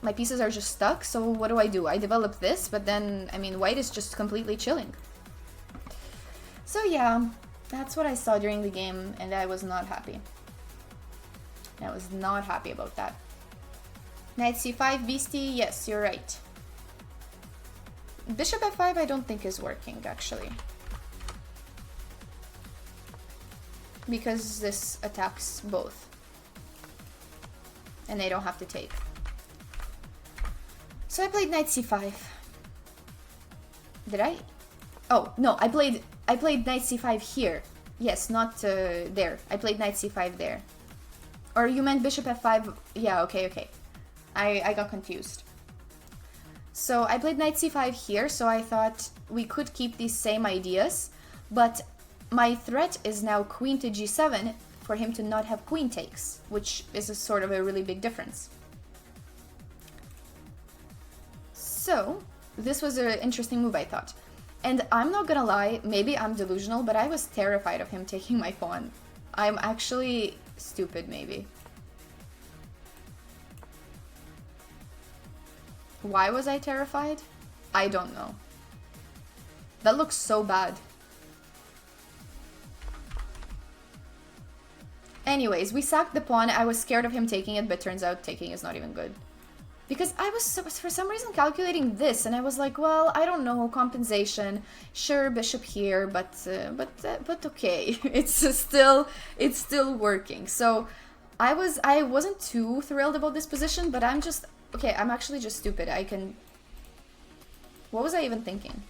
[SPEAKER 1] my pieces are just stuck, so what do? I develop this, but then, I mean, white is just completely chilling. So yeah, that's what I saw during the game, and I was not happy. I was not happy about that. Knight c5, beastie, yes, you're right. Bishop f5 I don't think is working, actually. Because this attacks both. And they don't have to take. So I played knight c5. Did I? Oh, no, I played knight c5 here. Yes, not there. I played knight c5 there. Or you meant bishop f5? Yeah, okay. I got confused. So I played knight c5 here, so I thought we could keep these same ideas, but my threat is now queen to g7 for him to not have queen takes, which is a sort of a really big difference. So this was an interesting move, I thought. And I'm not gonna lie, maybe I'm delusional, but I was terrified of him taking my pawn. I'm actually stupid, maybe. Why was I terrified? I don't know. That looks so bad. Anyways, we sacked the pawn. I was scared of him taking it, but turns out taking is not even good. Because I was, for some reason, calculating this, and I was like, well, I don't know, compensation. Sure, bishop here, but okay. It's still working. So I wasn't too thrilled about this position, but I'm just, okay, I'm actually just stupid. What was I even thinking?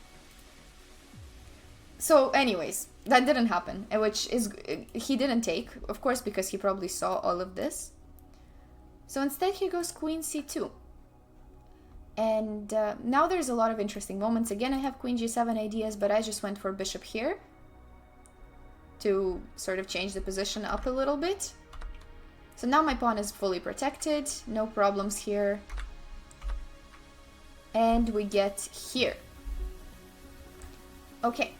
[SPEAKER 1] So anyways, that didn't happen, which is, he didn't take, of course, because he probably saw all of this. So instead he goes queen c2. And now there's a lot of interesting moments. Again, I have queen g7 ideas, but I just went for bishop here to sort of change the position up a little bit. So now my pawn is fully protected, no problems here. And we get here. Okay.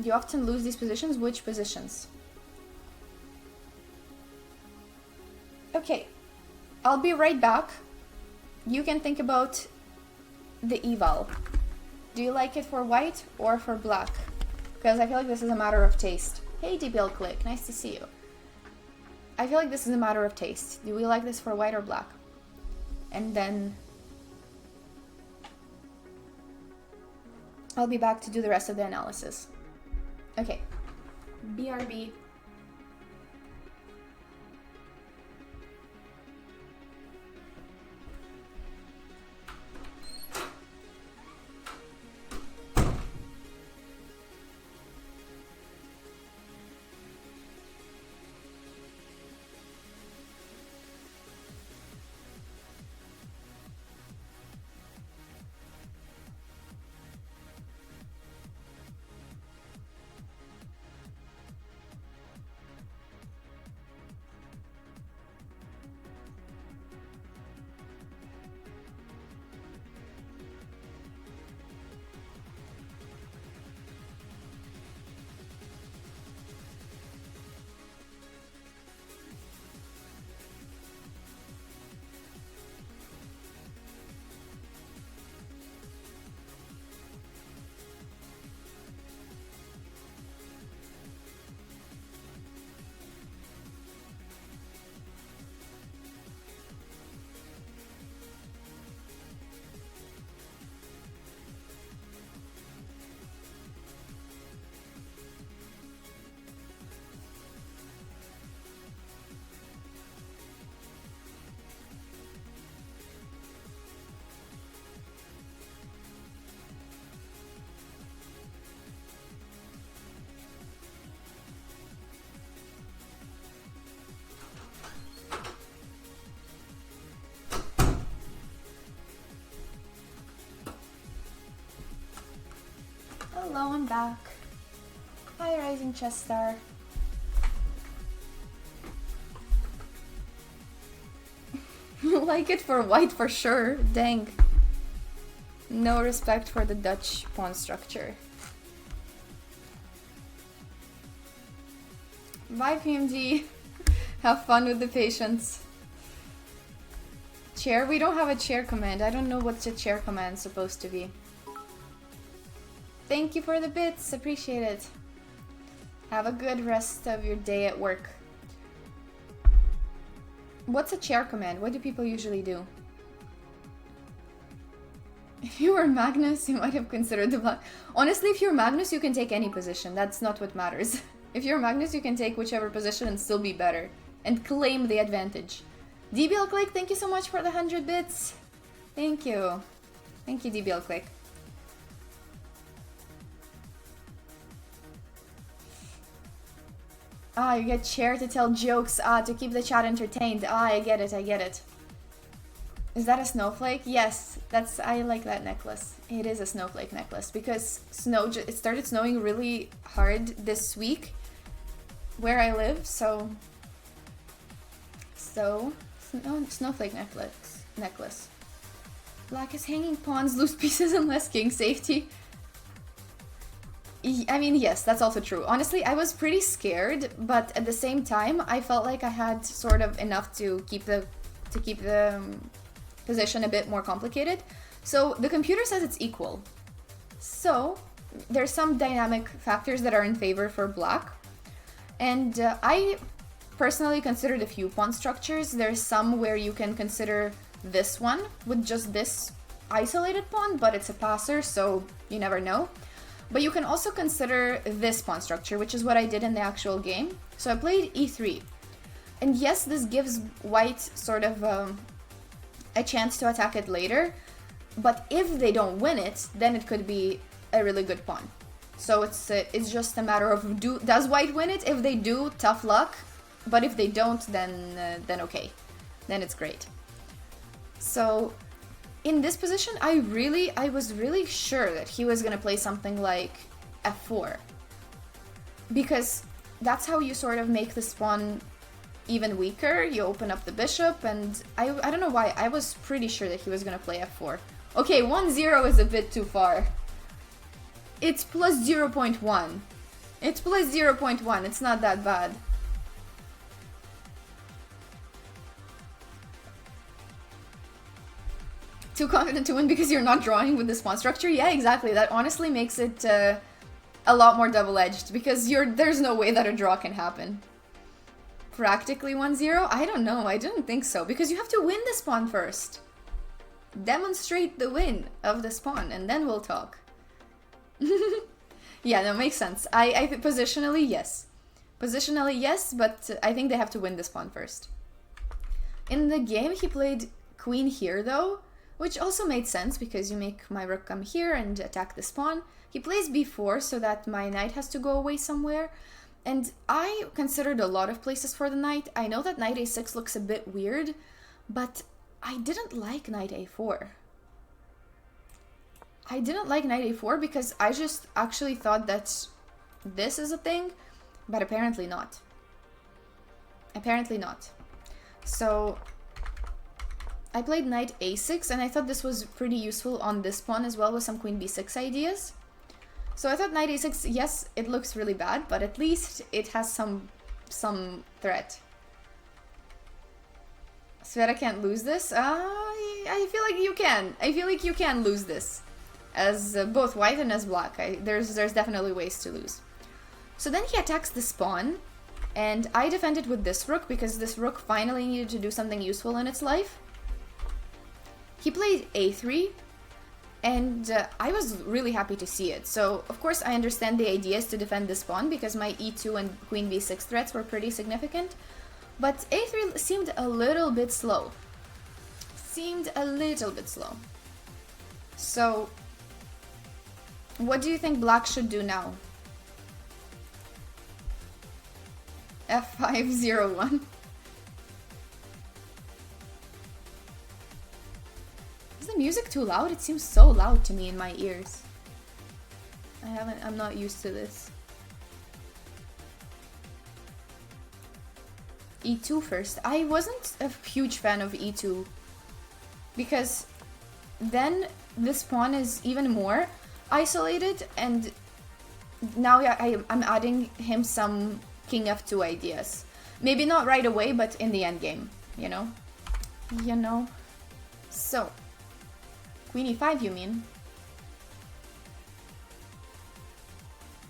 [SPEAKER 1] You often lose these positions. Which positions? Okay. I'll be right back. You can think about the eval. Do you like it for white or for black? Because I feel like this is a matter of taste. Hey, DBL Click, nice to see you. I feel like this is a matter of taste. Do we like this for white or black? And then I'll be back to do the rest of the analysis. Okay. BRB. Hello, I'm back. Hi, Rising Chess Star. Like it for white for sure. Dang. No respect for the Dutch pawn structure. Bye, PMG. Have fun with the patience. Chair? We don't have a chair command. I don't know what the chair command is supposed to be. Thank you for the bits. Appreciate it. Have a good rest of your day at work. What's a chair command? What do people usually do? If you were Magnus, you might have considered the black. Honestly, if you're Magnus, you can take any position. That's not what matters. If you're Magnus, you can take whichever position and still be better. And claim the advantage. DBL Click, thank you so much for the 100 bits. Thank you. Thank you, DBL Click. Ah, you get chair to tell jokes. Ah, to keep the chat entertained. Ah, I get it, I get it. Is that a snowflake? Yes, I like that necklace. It is a snowflake necklace because it started snowing really hard this week where I live, so snowflake necklace. Black is hanging pawns, loose pieces and less king safety. I mean, yes, that's also true. Honestly, I was pretty scared, but at the same time, I felt like I had sort of enough to keep the position a bit more complicated. So the computer says it's equal. So there's some dynamic factors that are in favor for black. And I personally considered a few pawn structures. There's some where you can consider this one with just this isolated pawn, but it's a passer, so you never know. But you can also consider this pawn structure, which is what I did in the actual game. So I played e3. And yes, this gives white sort of a chance to attack it later. But if they don't win it, then it could be a really good pawn. So it's just a matter of does white win it? If they do, tough luck. But if they don't, then okay. Then it's great. So in this position, I was really sure that he was gonna play something like f4. Because that's how you sort of make this pawn even weaker. You open up the bishop, and I don't know why, I was pretty sure that he was gonna play f4. Okay, 1-0 is a bit too far. It's plus 0.1. It's plus 0.1, it's not that bad. Too confident to win because you're not drawing with this pawn structure? Yeah, exactly. That honestly makes it a lot more double-edged, because there's no way that a draw can happen. Practically 1-0? I don't know, I didn't think so, because you have to win this pawn first. Demonstrate the win of this pawn, and then we'll talk. Yeah, no, makes sense. I positionally, yes. Positionally, yes, but I think they have to win this pawn first. In the game, he played queen here, though, which also made sense, because you make my rook come here and attack this pawn. He plays b4 so that my knight has to go away somewhere. And I considered a lot of places for the knight. I know that knight a6 looks a bit weird, but I didn't like knight a4. I didn't like knight a4 because I just actually thought that this is a thing, but apparently not. Apparently not. So I played knight a6, and I thought this was pretty useful on this pawn as well, with some queen b6 ideas. So I thought knight a6, yes, it looks really bad, but at least it has some threat. Sveta can't lose this? I feel like you can. I feel like you can lose this. As both white and as black. There's definitely ways to lose. So then he attacks this pawn, and I defended with this rook, because this rook finally needed to do something useful in its life. He played a3, and I was really happy to see it. So, of course, I understand the ideas to defend this pawn, because my e2 and queen b6 threats were pretty significant. But a3 seemed a little bit slow. So, what do you think black should do now? f5-01. Is the music too loud? It seems so loud to me in my ears. I'm not used to this. e2 first. I wasn't a huge fan of e2, because then this pawn is even more isolated, and now I'm adding him some king f2 ideas. Maybe not right away, but in the endgame, you know? So, queen e5, you mean?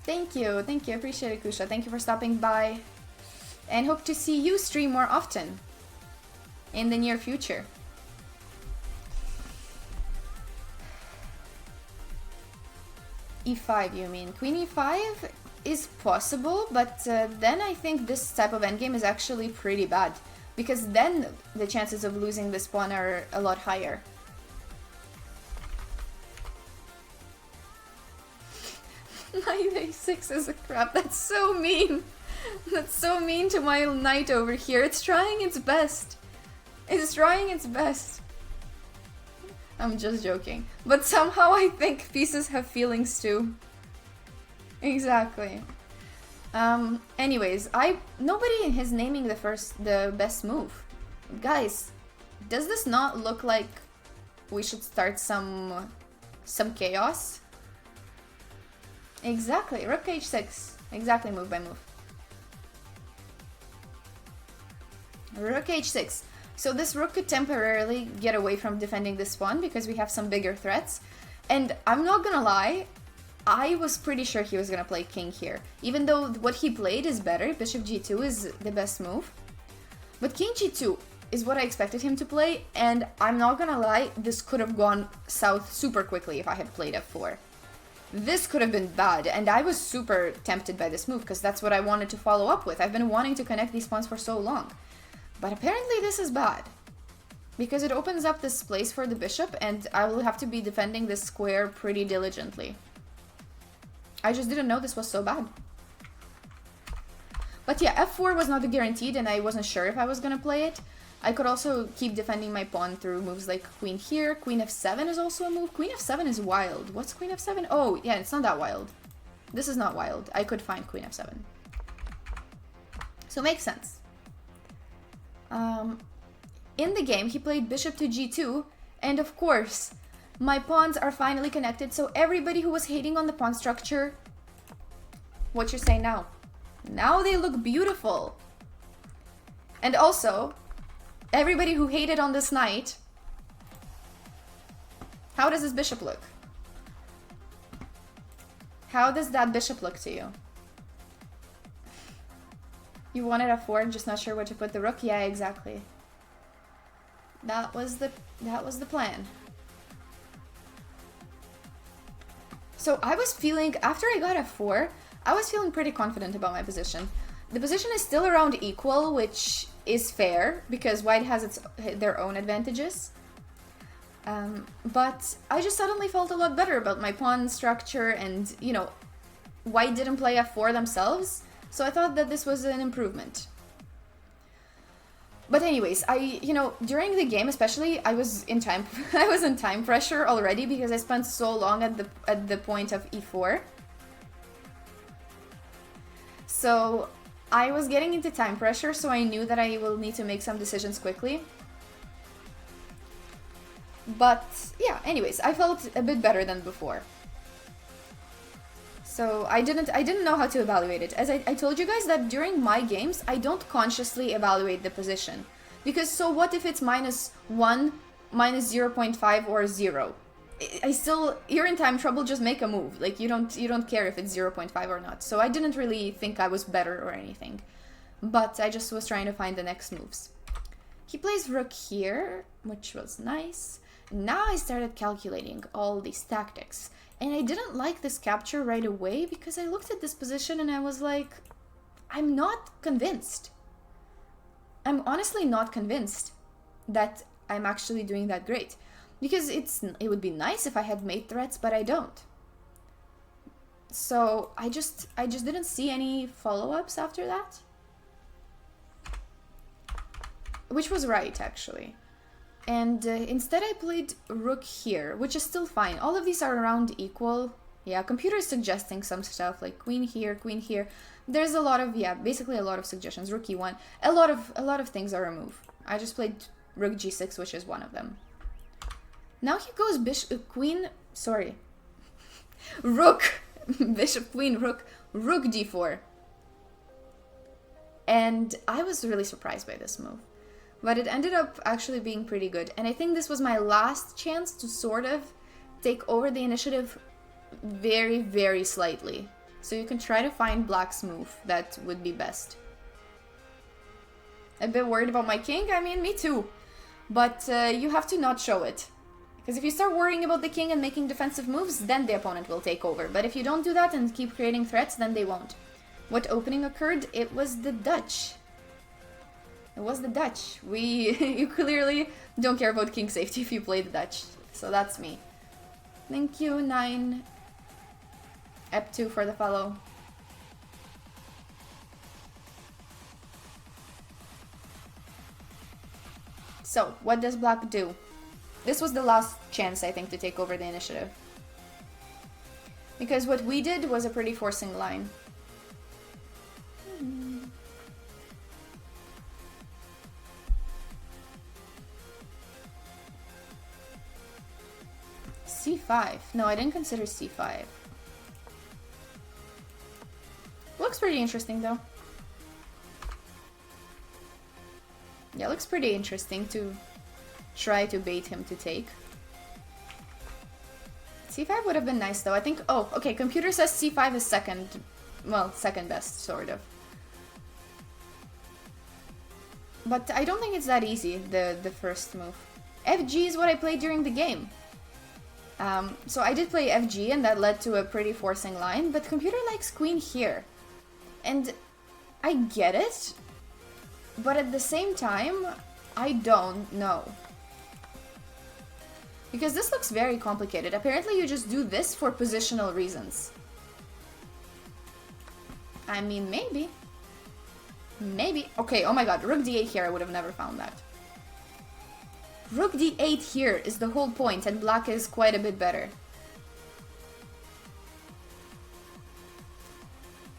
[SPEAKER 1] Thank you, appreciate it, Kusha. Thank you for stopping by, and hope to see you stream more often in the near future. e5, you mean? Queen e5 is possible, but then I think this type of endgame is actually pretty bad, because then the chances of losing this pawn are a lot higher. Knight a6 is a crap. That's so mean. That's so mean to my knight over here. It's trying its best. It's trying its best. I'm just joking. But somehow I think pieces have feelings too. Exactly. Anyways, nobody is naming the best move. Guys, does this not look like we should start some chaos? Exactly, rook h6. Exactly, move by move. Rook h6. So this rook could temporarily get away from defending this pawn because we have some bigger threats. And I'm not gonna lie, I was pretty sure he was gonna play king here. Even though what he played is better, bishop g2 is the best move. But king g2 is what I expected him to play, and I'm not gonna lie, this could have gone south super quickly if I had played f4. This could have been bad, and I was super tempted by this move because that's what I wanted to follow up with. I've been wanting to connect these pawns for so long. But apparently this is bad, because it opens up this place for the bishop, and I will have to be defending this square pretty diligently. I just didn't know this was so bad. But yeah, f4 was not guaranteed, and I wasn't sure if I was gonna play it. I could also keep defending my pawn through moves like queen here. Queen f7 is also a move. Queen f7 is wild. What's queen f7? Oh, yeah, it's not that wild. This is not wild. I could find queen f7. So makes sense. In the game, he played bishop to g2, and of course, my pawns are finally connected, so everybody who was hating on the pawn structure, what you say now? Now they look beautiful. And also, everybody who hated on this knight, how does this bishop look? How does that bishop look to you? You wanted f4, just not sure where to put the rook? Yeah, exactly. That was the plan. So I was feeling, after I got f4, I was feeling pretty confident about my position. The position is still around equal, which is fair, because white has their own advantages. But I just suddenly felt a lot better about my pawn structure, and, you know, white didn't play f4 themselves, so I thought that this was an improvement. But anyways, during the game especially, I was in time pressure already because I spent so long at the point of e4. So I was getting into time pressure, so I knew that I will need to make some decisions quickly. But yeah, anyways, I felt a bit better than before. So I didn't know how to evaluate it. As I told you guys that during my games, I don't consciously evaluate the position. Because so what if it's -1, -0.5, or 0? You're in time trouble, just make a move. Like, you don't care if it's 0.5 or not. So I didn't really think I was better or anything. But I just was trying to find the next moves. He plays rook here, which was nice. Now I started calculating all these tactics. And I didn't like this capture right away because I looked at this position and I was like, I'm not convinced. I'm honestly not convinced that I'm actually doing that great. Because it would be nice if I had mate threats, but I don't. So I just didn't see any follow-ups after that. Which was right, actually. And instead I played rook here, which is still fine. All of these are around equal. Yeah, computer is suggesting some stuff like queen here, queen here. There's a lot of, yeah, basically a lot of suggestions. Rook e1. A lot of things are a move. I just played rook g6, which is one of them. Now he goes rook, bishop, queen, rook d4. And I was really surprised by this move. But it ended up actually being pretty good. And I think this was my last chance to sort of take over the initiative very, very slightly. So you can try to find black's move that would be best. A bit worried about my king? I mean, me too. But you have to not show it. Because if you start worrying about the king and making defensive moves, then the opponent will take over. But if you don't do that and keep creating threats, then they won't. What opening occurred? It was the Dutch. It was the Dutch. You clearly don't care about king safety if you play the Dutch. So that's me. Thank you, 9. Ep2 for the follow. So, what does black do? This was the last chance, I think, to take over the initiative. Because what we did was a pretty forcing line. C5. No, I didn't consider C5. pretty interesting though. Yeah, looks pretty interesting to try to bait him to take. C5 would have been nice though. I think, oh, okay, computer says C5 is second, well, second best, sort of. But I don't think it's that easy, the first move. FG is what I played during the game. So I did play FG and that led to a pretty forcing line, but computer likes queen here. And I get it, but at the same time, I don't know. Because this looks very complicated. Apparently you just do this for positional reasons. I mean, maybe. Maybe. Okay, oh my god, rook d8 here, I would have never found that. Rook d8 here is the whole point, and black is quite a bit better.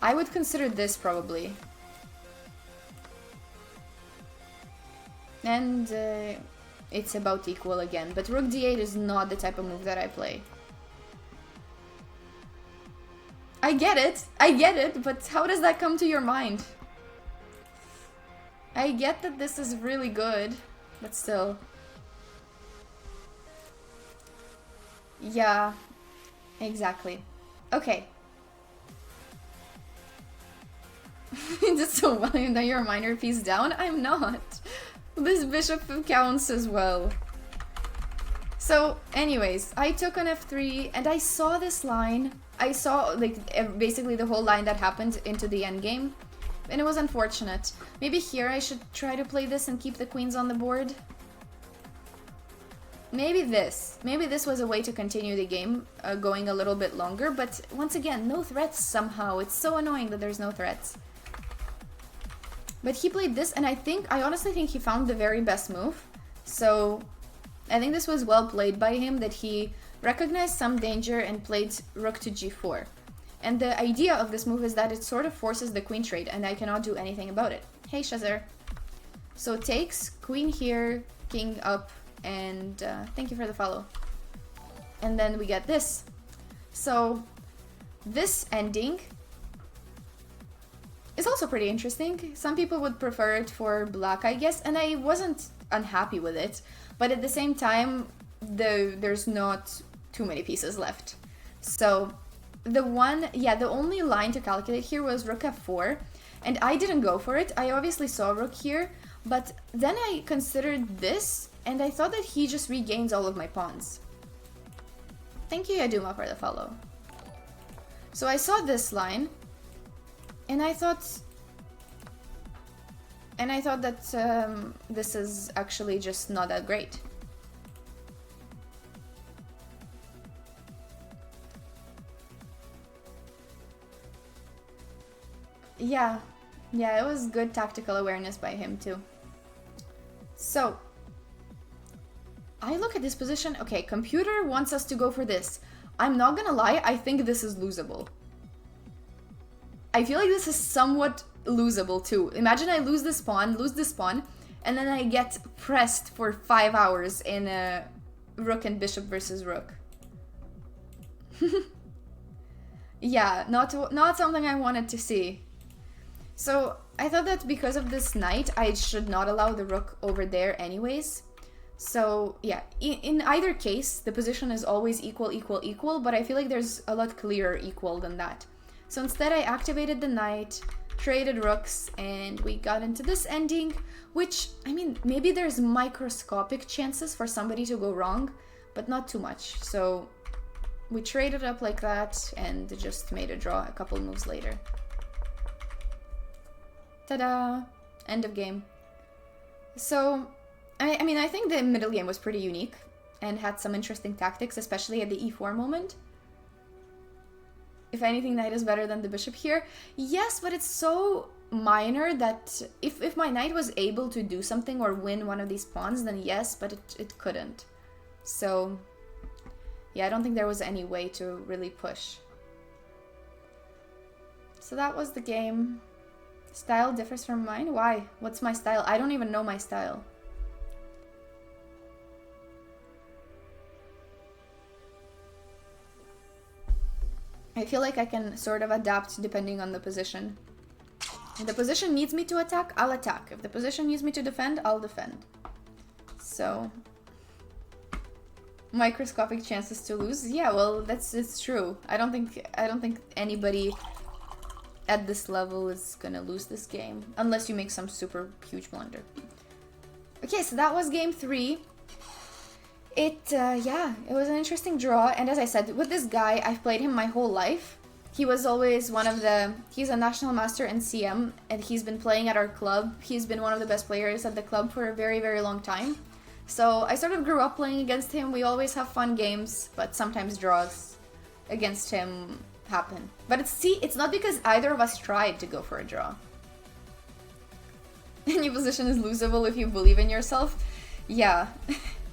[SPEAKER 1] I would consider this probably. And it's about equal again, but rook d8 is not the type of move that I play. I get it, but how does that come to your mind? I get that this is really good, but still. Yeah, exactly. Okay. Just so well, that you're a minor piece down? I'm not. This bishop counts as well. So, anyways, I took on f3, and I saw this line. I saw, like, basically the whole line that happened into the endgame. And it was unfortunate. Maybe here I should try to play this and keep the queens on the board. Maybe this. Maybe this was a way to continue the game, going a little bit longer. But once again, no threats somehow. It's so annoying that there's no threats. But he played this, and I honestly think he found the very best move. So I think this was well played by him, that he recognized some danger and played rook to g4. And the idea of this move is that it sort of forces the queen trade, and I cannot do anything about it. Hey, Shazar. So takes, queen here, king up, and thank you for the follow. And then we get this. So this ending is also pretty interesting. Some people would prefer it for black, I guess, and I wasn't unhappy with it. But at the same time, there's not too many pieces left. So the only line to calculate here was rook f4, and I didn't go for it. I obviously saw rook here, but then I considered this, and I thought that he just regains all of my pawns. Thank you, Yaduma, for the follow. So I saw this line, and I thought that this is actually just not that great. Yeah, it was good tactical awareness by him too. So I look at this position. Okay, computer wants us to go for this. I'm not gonna lie, I think this is losable. I feel like this is somewhat losable too. Imagine I lose this pawn, and then I get pressed for 5 hours in a rook and bishop versus rook. Yeah, not something I wanted to see. So I thought that because of this knight, I should not allow the rook over there anyways. So yeah, in either case, the position is always equal, but I feel like there's a lot clearer equal than that. So instead I activated the knight, traded rooks, and we got into this ending, which, I mean, maybe there's microscopic chances for somebody to go wrong, but not too much. So we traded up like that and just made a draw a couple moves later. Ta-da! End of game. So, I mean, I think the middle game was pretty unique and had some interesting tactics, especially at the e4 moment. If anything, knight is better than the bishop here. Yes, but it's so minor that if my knight was able to do something or win one of these pawns, then yes, but it couldn't. So, yeah, I don't think there was any way to really push. So that was the game. Style differs from mine? Why? What's my style? I don't even know my style. I feel like I can sort of adapt depending on the position. If the position needs me to attack, I'll attack. If the position needs me to defend, I'll defend. So, microscopic chances to lose. Yeah, well, it's true. I don't think anybody at this level is gonna lose this game unless you make some super huge blunder. Okay, so that was game 3. Yeah, it was an interesting draw, and as I said, with this guy, I've played him my whole life. He was always he's a national master in CM, and he's been playing at our club. He's been one of the best players at the club for a very, very long time. So I sort of grew up playing against him. We always have fun games, but sometimes draws against him happen. But it's not because either of us tried to go for a draw. Any position is losable if you believe in yourself. Yeah,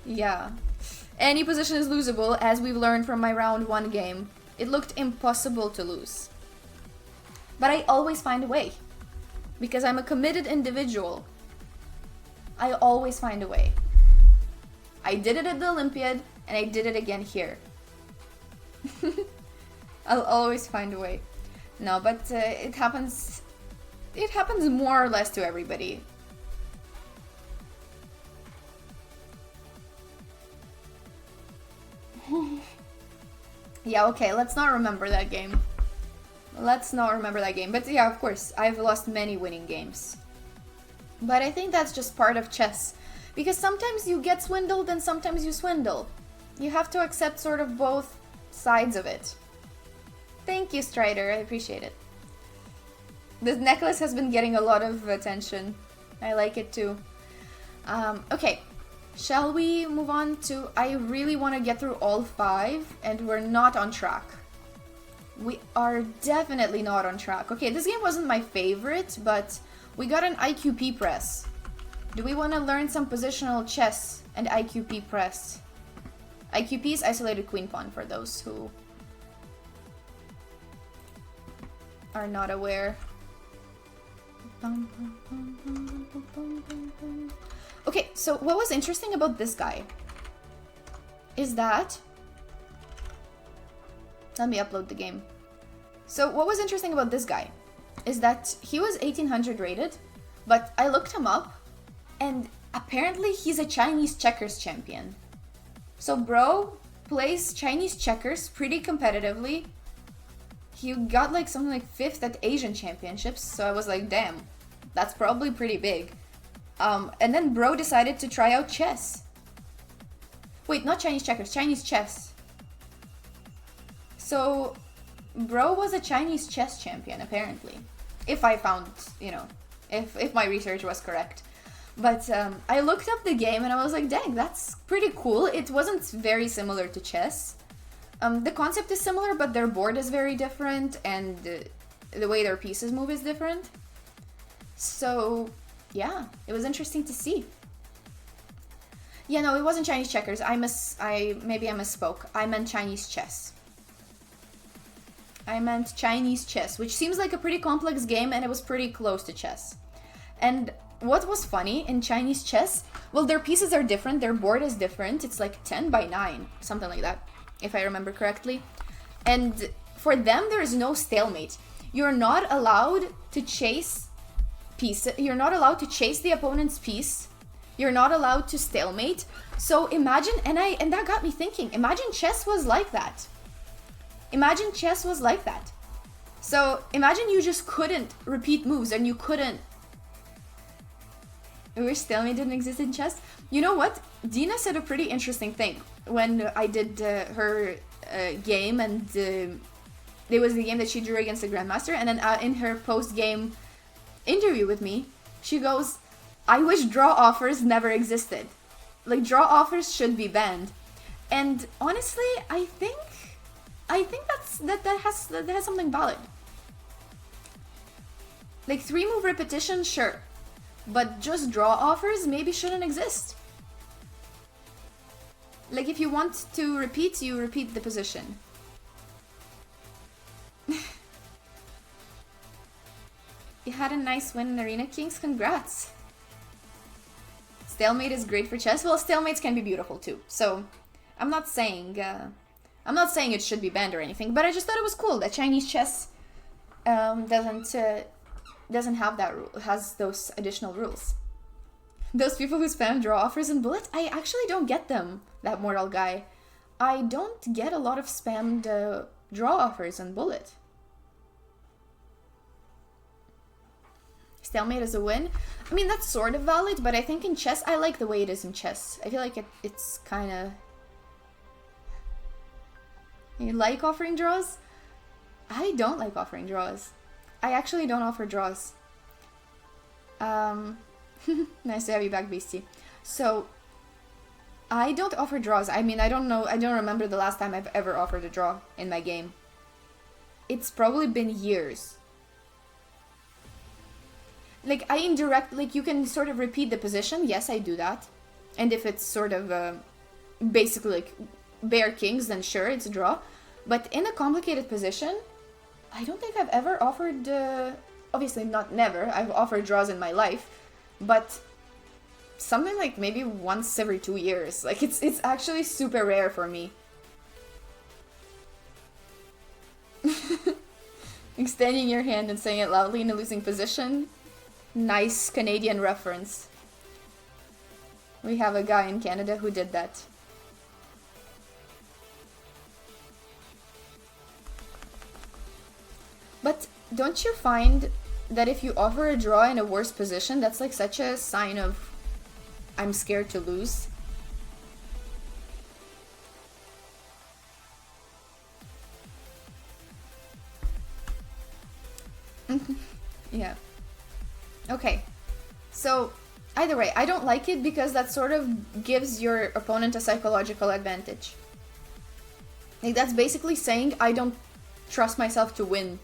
[SPEAKER 1] yeah. Any position is losable, as we've learned from my round 1 game. It looked impossible to lose. But I always find a way. Because I'm a committed individual. I always find a way. I did it at the Olympiad, and I did it again here. I'll always find a way. No, but it happens more or less to everybody. Yeah, okay, let's not remember that game. Let's not remember that game. But yeah, of course, I've lost many winning games. But I think that's just part of chess. Because sometimes you get swindled and sometimes you swindle. You have to accept sort of both sides of it. Thank you, Strider. I appreciate it. This necklace has been getting a lot of attention. I like it too. Okay. Shall we move on to... I really want to get through all 5, and we're not on track. We are definitely not on track. Okay, this game wasn't my favorite, but we got an IQP press. Do we want to learn some positional chess and IQP press? IQP is isolated queen pawn for those who are not aware. Okay, so what was interesting about this guy is that... Let me upload the game. So what was interesting about this guy is that he was 1800 rated, but I looked him up, and apparently he's a Chinese checkers champion. So bro plays Chinese checkers pretty competitively. He got like something like 5th at Asian championships, so I was like, damn, that's probably pretty big. And then bro decided to try out chess. Wait, not Chinese checkers, Chinese chess. So bro was a Chinese chess champion, apparently. If I found, if my research was correct. But I looked up the game and I was like, dang, that's pretty cool. It wasn't very similar to chess. The concept is similar, but their board is very different, and the way their pieces move is different. So, yeah, it was interesting to see. Yeah, no, it wasn't Chinese checkers. Maybe I misspoke. I meant Chinese chess. I meant Chinese chess, which seems like a pretty complex game, and it was pretty close to chess. And what was funny in Chinese chess, well, their pieces are different, their board is different. It's like 10 by 9, something like that, if I remember correctly. And for them, there is no stalemate. You're not allowed to chase pieces. You're not allowed to chase the opponent's piece. You're not allowed to stalemate. So imagine, and that got me thinking, imagine chess was like that. Imagine chess was like that. So imagine you just couldn't repeat moves, and you couldn't... I wish stalemate didn't exist in chess. You know what? Dina said a pretty interesting thing when I did her game, and it was the game that she drew against the Grandmaster, and then in her post-game interview with me, she goes, I wish draw offers never existed. Like, draw offers should be banned. And honestly, I think that has something valid. Like, 3-move repetition, sure. But just draw offers maybe shouldn't exist. Like, if you want to repeat, you repeat the position. You had a nice win in Arena Kings, congrats. Stalemate is great for chess. Well, stalemates can be beautiful too. So, I'm not saying it should be banned or anything, but I just thought it was cool that Chinese chess doesn't doesn't have that rule, has those additional rules. Those people who spam draw offers and bullet, I actually don't get them, that mortal guy. I don't get a lot of spammed draw offers and bullet. Stalemate is a win. I mean, that's sort of valid, but I think in chess, I like the way it is in chess. I feel like it's kind of... You like offering draws? I don't like offering draws. I actually don't offer draws. Nice to have you back, Beastie. So, I don't offer draws. I mean, I don't remember the last time I've ever offered a draw in my game. It's probably been years. Like, you can sort of repeat the position. Yes, I do that. And if it's sort of, basically, like, bare kings, then sure, it's a draw. But in a complicated position, I don't think I've ever offered, obviously not never, I've offered draws in my life, but something like maybe once every 2 years. Like, it's actually super rare for me. Extending your hand and saying it loudly in a losing position. Nice Canadian reference. We have a guy in Canada who did that. But don't you find that if you offer a draw in a worse position, that's like such a sign of I'm scared to lose? Yeah. Okay. So, either way, I don't like it because that sort of gives your opponent a psychological advantage. Like, that's basically saying I don't trust myself to win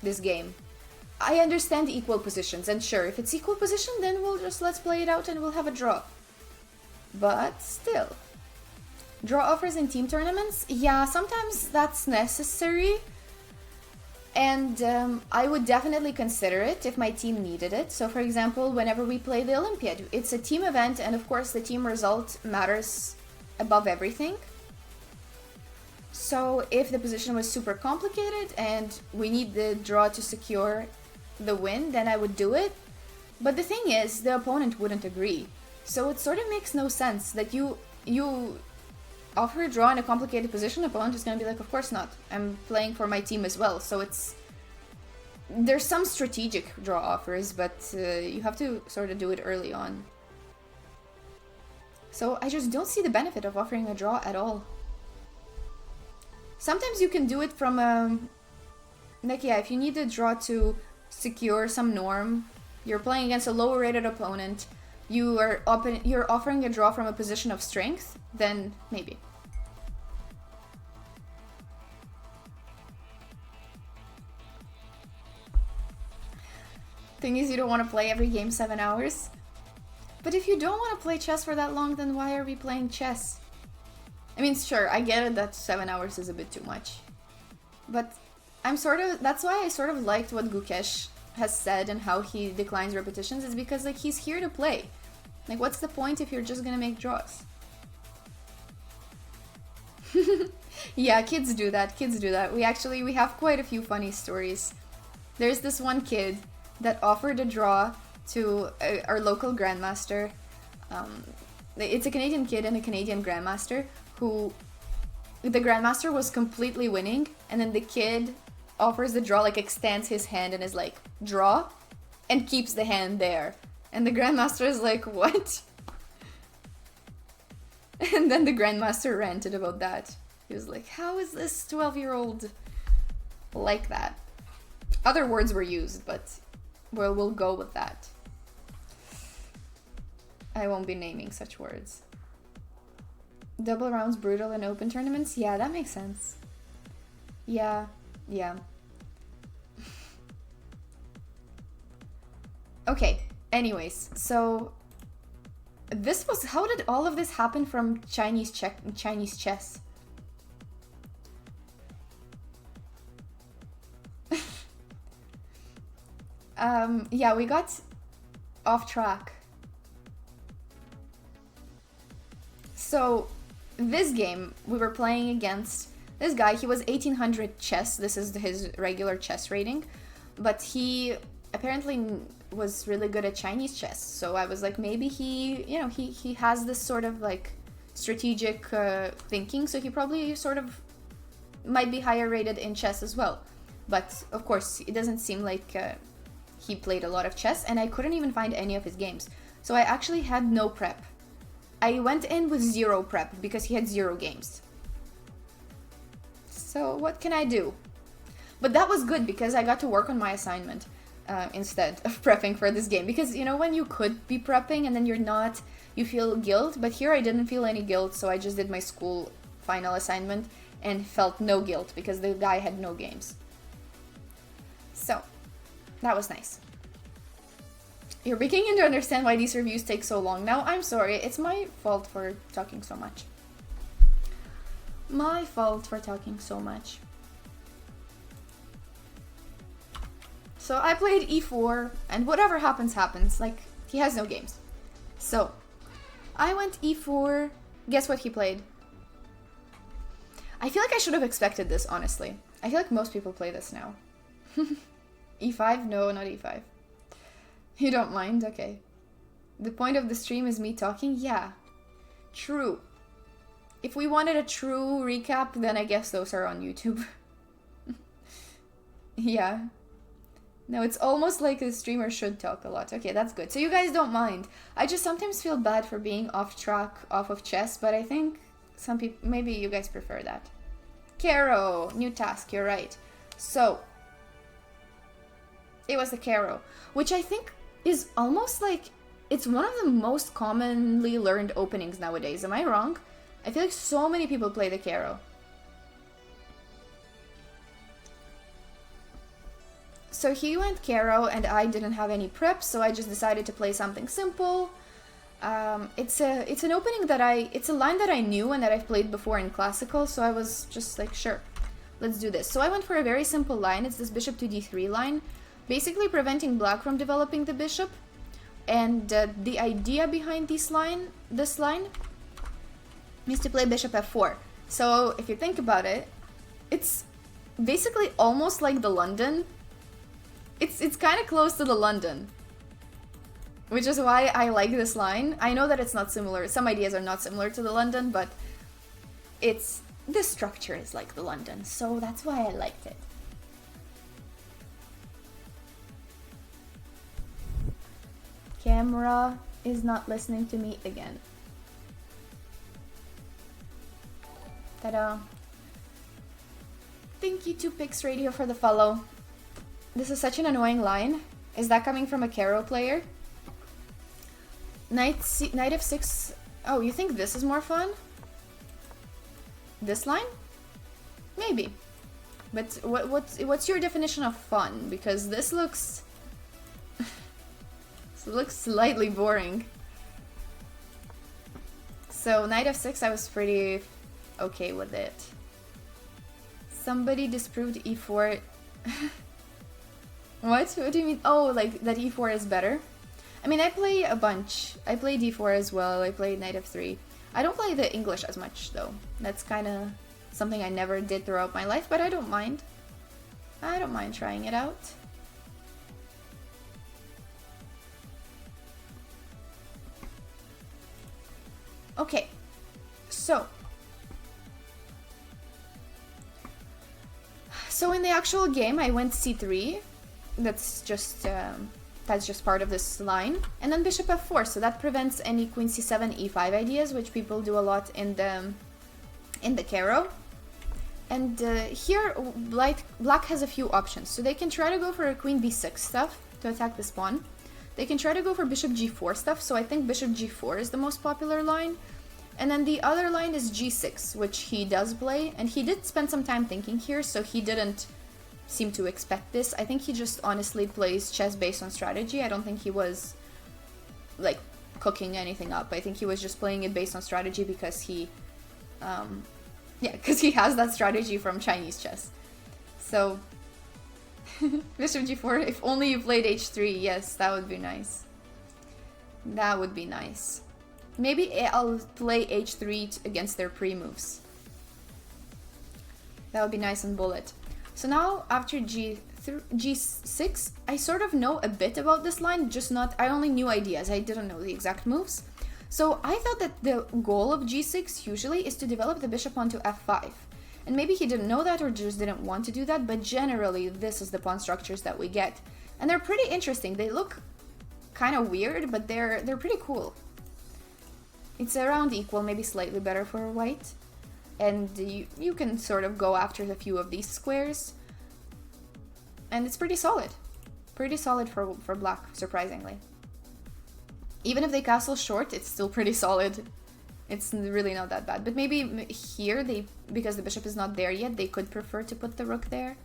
[SPEAKER 1] this game. I understand equal positions, and sure, if it's equal position, then let's play it out and we'll have a draw. But still. Draw offers in team tournaments? Yeah, sometimes that's necessary. And I would definitely consider it if my team needed it. So for example, whenever we play the Olympiad, it's a team event, and of course the team result matters above everything. So if the position was super complicated and we need the draw to secure the win, then I would do it. But the thing is, the opponent wouldn't agree. So it sort of makes no sense that you offer a draw in a complicated position, opponent is going to be like, of course not. I'm playing for my team as well. So there's some strategic draw offers, but you have to sort of do it early on. So I just don't see the benefit of offering a draw at all. Sometimes you can do it from like, yeah, if you need a draw to secure some norm, you're playing against a lower rated opponent, you're offering a draw from a position of strength, then maybe. Thing is, you don't want to play every game 7 hours. But if you don't want to play chess for that long, then why are we playing chess? I mean, sure, I get it that 7 hours is a bit too much. But that's why I sort of liked what Gukesh has said and how he declines repetitions, is because, like, he's here to play. Like, what's the point if you're just gonna make draws? Yeah, kids do that, We have quite a few funny stories. There's this one kid that offered a draw to our local grandmaster. It's a Canadian kid and a Canadian grandmaster who the grandmaster was completely winning, and then the kid offers the draw, like extends his hand and is like, draw, and keeps the hand there. And the grandmaster is like, what? And then the grandmaster ranted about that. He was like, how is this 12-year-old like that? Other words were used, but we'll go with that. I won't be naming such words. Double rounds brutal in open tournaments? Yeah, that makes sense. Yeah. Okay, anyways, so how did all of this happen from Chinese chess? Yeah, we got off track. So, this game, we were playing against This guy, he was 1800 chess. This is his regular chess rating. But he apparently was really good at Chinese chess. So I was like, maybe he, you know, he has this sort of like strategic thinking. So he probably sort of might be higher rated in chess as well. But of course, it doesn't seem like he played a lot of chess. And I couldn't even find any of his games. So I actually had no prep. I went in with 0 prep because he had 0 games. So what can I do? But that was good because I got to work on my assignment instead of prepping for this game. Because, you know, when you could be prepping and then you're not, you feel guilt. But here I didn't feel any guilt, so I just did my school final assignment and felt no guilt because the guy had no games. So, that was nice. You're beginning to understand why these reviews take so long now. I'm sorry, it's my fault for talking so much. My fault for talking so much. So I played e4, and whatever happens, happens. Like, he has no games. So, I went e4. Guess what he played? I feel like I should have expected this, honestly. I feel like most people play this now. e5? No, not e5. You don't mind? Okay. The point of the stream is me talking? Yeah. True. If we wanted a true recap, then I guess those are on YouTube. Yeah. No, it's almost like a streamer should talk a lot. Okay, that's good. So you guys don't mind. I just sometimes feel bad for being off track, off of chess, but I think some people, maybe you guys prefer that. Caro, new task, you're right. So, it was the Caro, which I think is almost like, it's one of the most commonly learned openings nowadays. Am I wrong? I feel like so many people play the Caro. So he went Caro and I didn't have any prep, so I just decided to play something simple. It's an opening that it's a line that I knew and that I've played before in classical, so I was just like, sure, let's do this. So I went for a very simple line. It's this bishop to d3 line, basically preventing black from developing the bishop. And the idea behind this line is to play bishop f4. So if you think about it, it's basically almost like the London. It's kind of close to the London, which is why I like this line. I know that it's not similar. Some ideas are not similar to the London, but the structure is like the London, so that's why I liked it. Camera is not listening to me again. Ta-da. Thank you to Pix Radio for the follow. This is such an annoying line. Is that coming from a Caro player? Knight f6. Oh, you think this is more fun? This line? Maybe. But what's your definition of fun? Because this looks slightly boring. So knight f6, I was pretty okay with it. Somebody disproved e4. What do you mean? Oh, like that e4 is better? I mean, I play a bunch. I play d4 as well. I play knight f3. I don't play the English as much, though. That's kind of something I never did throughout my life, but I don't mind. I don't mind trying it out. Okay, so in the actual game, I went c3. That's just part of this line, and then bishop f4. So that prevents any queen c7, e5 ideas, which people do a lot in the Caro. And here, black has a few options. So they can try to go for a queen b6 stuff to attack this pawn. They can try to go for bishop g4 stuff. So I think bishop g4 is the most popular line. And then the other line is g6, which he does play. And he did spend some time thinking here, so he didn't seem to expect this. I think he just honestly plays chess based on strategy. I don't think he was like cooking anything up. I think he was just playing it based on strategy because he has that strategy from Chinese chess. So bishop g4, if only you played h3. Yes, that would be nice. That would be nice. Maybe I'll play h3 against their pre-moves. That would be nice and bullet. So now after G6, I sort of know a bit about this line, just not, I only knew ideas, I didn't know the exact moves. So I thought that the goal of G6 usually is to develop the bishop onto F5. And maybe he didn't know that or just didn't want to do that, but generally this is the pawn structures that we get. And they're pretty interesting. They look kind of weird, but they're pretty cool. It's around equal, maybe slightly better for white. And you can sort of go after a few of these squares. And it's pretty solid. Pretty solid for black, surprisingly. Even if they castle short, it's still pretty solid. It's really not that bad. But maybe here, because the bishop is not there yet, they could prefer to put the rook there.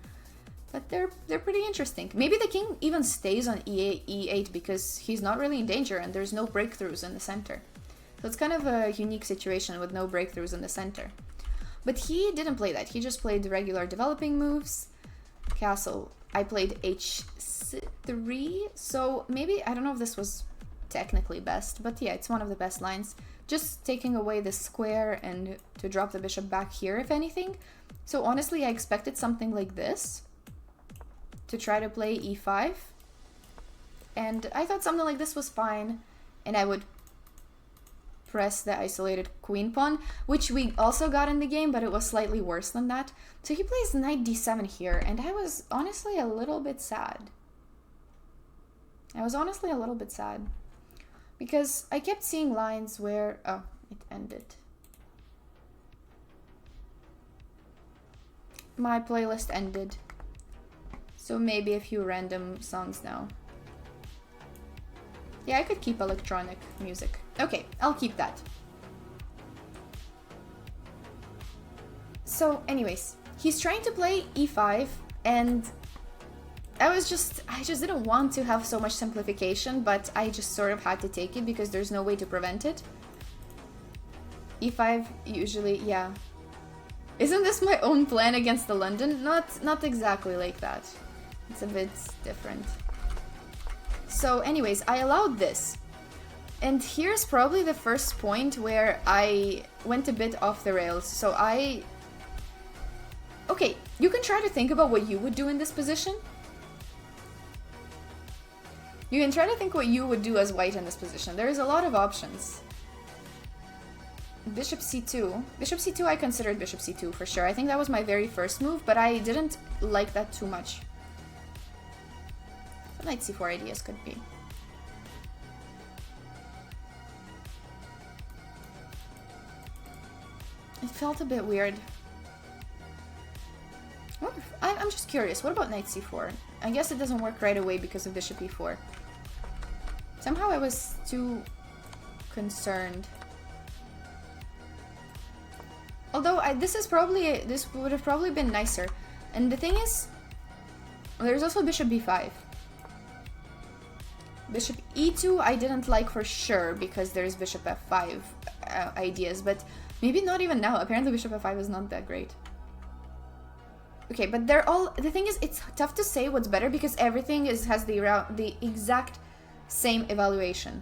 [SPEAKER 1] But they're pretty interesting. Maybe the king even stays on E8 because he's not really in danger and there's no breakthroughs in the center. So it's kind of a unique situation with no breakthroughs in the center. But he didn't play that. He just played regular developing moves. Castle. I played H3. So maybe, I don't know if this was technically best, but yeah, it's one of the best lines. Just taking away the square and to drop the bishop back here, if anything. So honestly, I expected something like this to try to play E5. And I thought something like this was fine. And I would press the isolated queen pawn, which we also got in the game, but it was slightly worse than that. So he plays knight d7 here, and I was honestly a little bit sad. Because I kept seeing lines where... Oh, it ended. My playlist ended. So maybe a few random songs now. Yeah, I could keep electronic music. Okay, I'll keep that. So anyways, he's trying to play e5 and I just didn't want to have so much simplification, but I just sort of had to take it because there's no way to prevent it. E5 usually, yeah. Isn't this my own plan against the London? Not exactly like that. It's a bit different. So anyways, I allowed this. And here's probably the first point where I went a bit off the rails. So okay, you can try to think about what you would do in this position. You can try to think what you would do as white in this position. There's a lot of options. Bishop c2. Bishop c2, I considered bishop c2 for sure. I think that was my very first move, but I didn't like that too much. Knight c4 ideas could be. It felt a bit weird. I'm just curious, what about knight c4? I guess it doesn't work right away because of bishop e4. Somehow I was too concerned. Although this would have probably been nicer. And the thing is, there's also bishop b5. Bishop e2 I didn't like for sure because there's bishop f5 ideas, but maybe not even now. Apparently bishop f5 is not that great. Okay, but the thing is, it's tough to say what's better because everything has the exact same evaluation.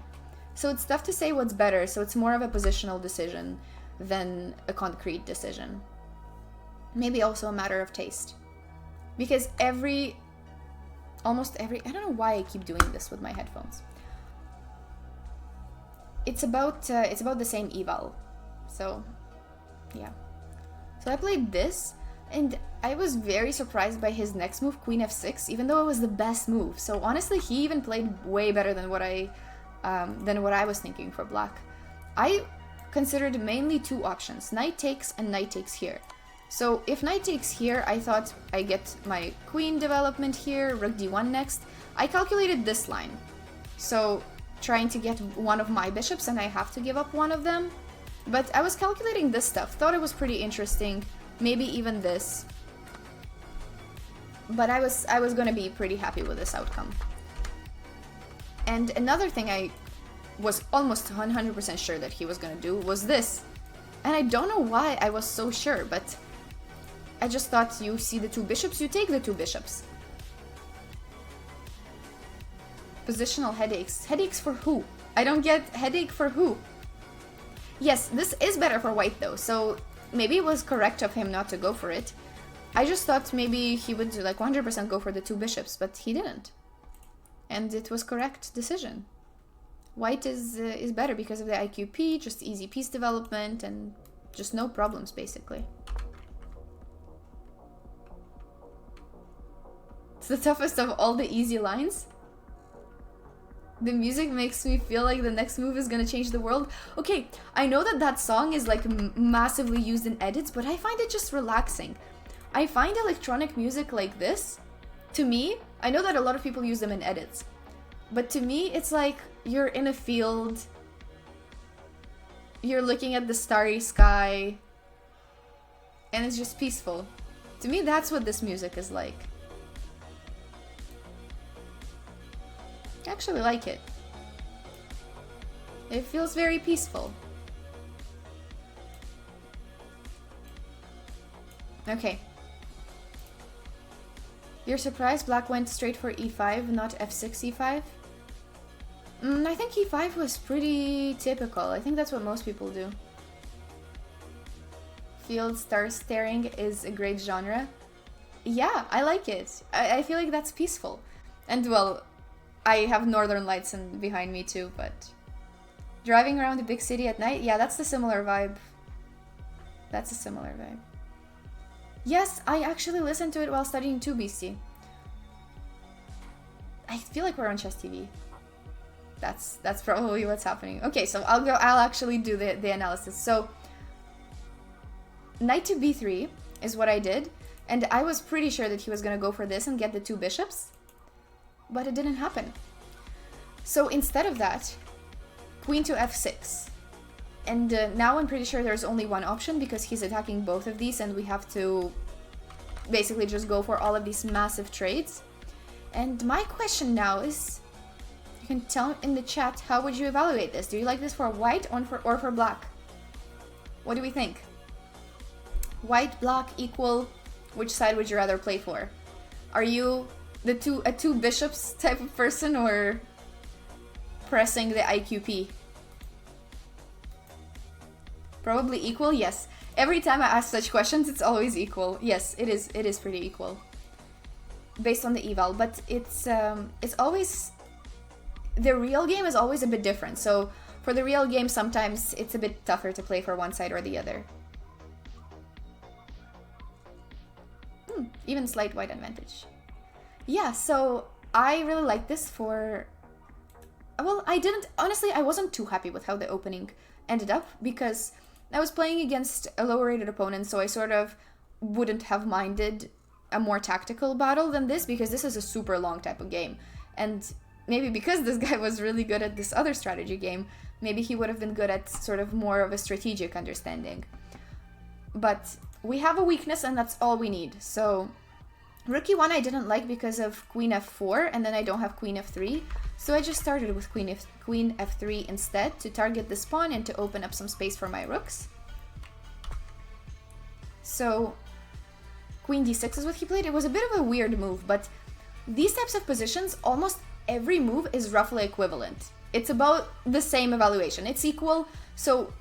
[SPEAKER 1] So it's tough to say what's better, so it's more of a positional decision than a concrete decision. Maybe also a matter of taste. Because almost every, I don't know why I keep doing this with my headphones. It's about the same eval. So, yeah. So I played this, and I was very surprised by his next move, queen f6, even though it was the best move. So honestly, he even played way better than what I was thinking for black. I considered mainly two options, knight takes and knight takes here. So if knight takes here, I thought I get my queen development here, rook d1 next. I calculated this line. So trying to get one of my bishops and I have to give up one of them. But I was calculating this stuff, thought it was pretty interesting, maybe even this. But I was gonna be pretty happy with this outcome. And another thing I was almost 100% sure that he was gonna do was this. And I don't know why I was so sure, but I just thought you see the two bishops, you take the two bishops. Positional headaches. Headaches for who? I don't get headache for who? Yes, this is better for white though, so maybe it was correct of him not to go for it. I just thought maybe he would like 100% go for the 2 bishops, but he didn't. And it was correct decision. White is better because of the IQP, just easy piece development and just no problems basically. It's the toughest of all the easy lines. The music makes me feel like the next move is gonna change the world. Okay, I know that that song is like massively used in edits, but I find it just relaxing. I find electronic music like this, to me, I know that a lot of people use them in edits, but to me it's like you're in a field, you're looking at the starry sky, and it's just peaceful. To me, that's what this music is like. I actually like it. It feels very peaceful. Okay. You're surprised Black went straight for e5, not f6, e5? I think e5 was pretty typical. I think that's what most people do. Field star staring is a great genre. Yeah, I like it. I feel like that's peaceful. And well, I have northern lights behind me too, but driving around a big city at night, yeah, that's the similar vibe. That's a similar vibe. Yes, I actually listened to it while studying too, BC. I feel like we're on Chess TV. That's probably what's happening. Okay, so I'll actually do the analysis. So knight to b3 is what I did, and I was pretty sure that he was gonna go for this and get the 2 bishops. But it didn't happen. So instead of that, queen to f6. And now I'm pretty sure there's only one option because he's attacking both of these and we have to basically just go for all of these massive trades. And my question now is, you can tell in the chat, how would you evaluate this? Do you like this for white or for black? What do we think? White, black, equal, which side would you rather play for? Are you a two bishops type of person or pressing the IQP? Probably equal, yes. Every time I ask such questions, it's always equal. Yes, it is pretty equal. Based on the eval, but it's always, the real game is always a bit different. So for the real game, sometimes it's a bit tougher to play for one side or the other. Even slight white advantage. Yeah, so I really like this for, well, honestly, I wasn't too happy with how the opening ended up because I was playing against a lower rated opponent, so I sort of wouldn't have minded a more tactical battle than this because this is a super long type of game. And maybe because this guy was really good at this other strategy game, maybe he would have been good at sort of more of a strategic understanding. But we have a weakness and that's all we need. So rook e1 I didn't like because of queen f4 and then I don't have queen f3. So I just started with queen f3 instead to target this pawn and to open up some space for my rooks. So queen d6 is what he played. It was a bit of a weird move, but these types of positions, almost every move is roughly equivalent. It's about the same evaluation. It's equal, so...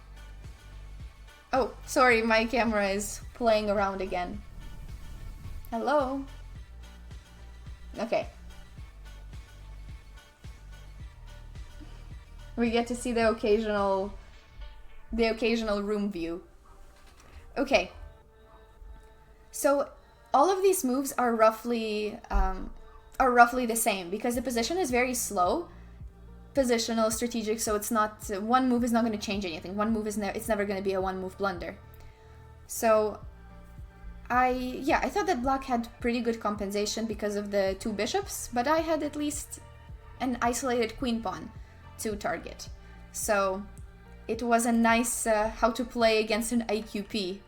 [SPEAKER 1] Oh, sorry, my camera is playing around again. Hello? Okay. We get to see the occasional room view. Okay. So all of these moves are roughly the same because the position is very slow, positional, strategic. So it's not, one move is not going to change anything. One move it's never going to be a one move blunder. So I thought that black had pretty good compensation because of the 2 bishops, but I had at least an isolated queen pawn to target. So it was a nice how to play against an IQP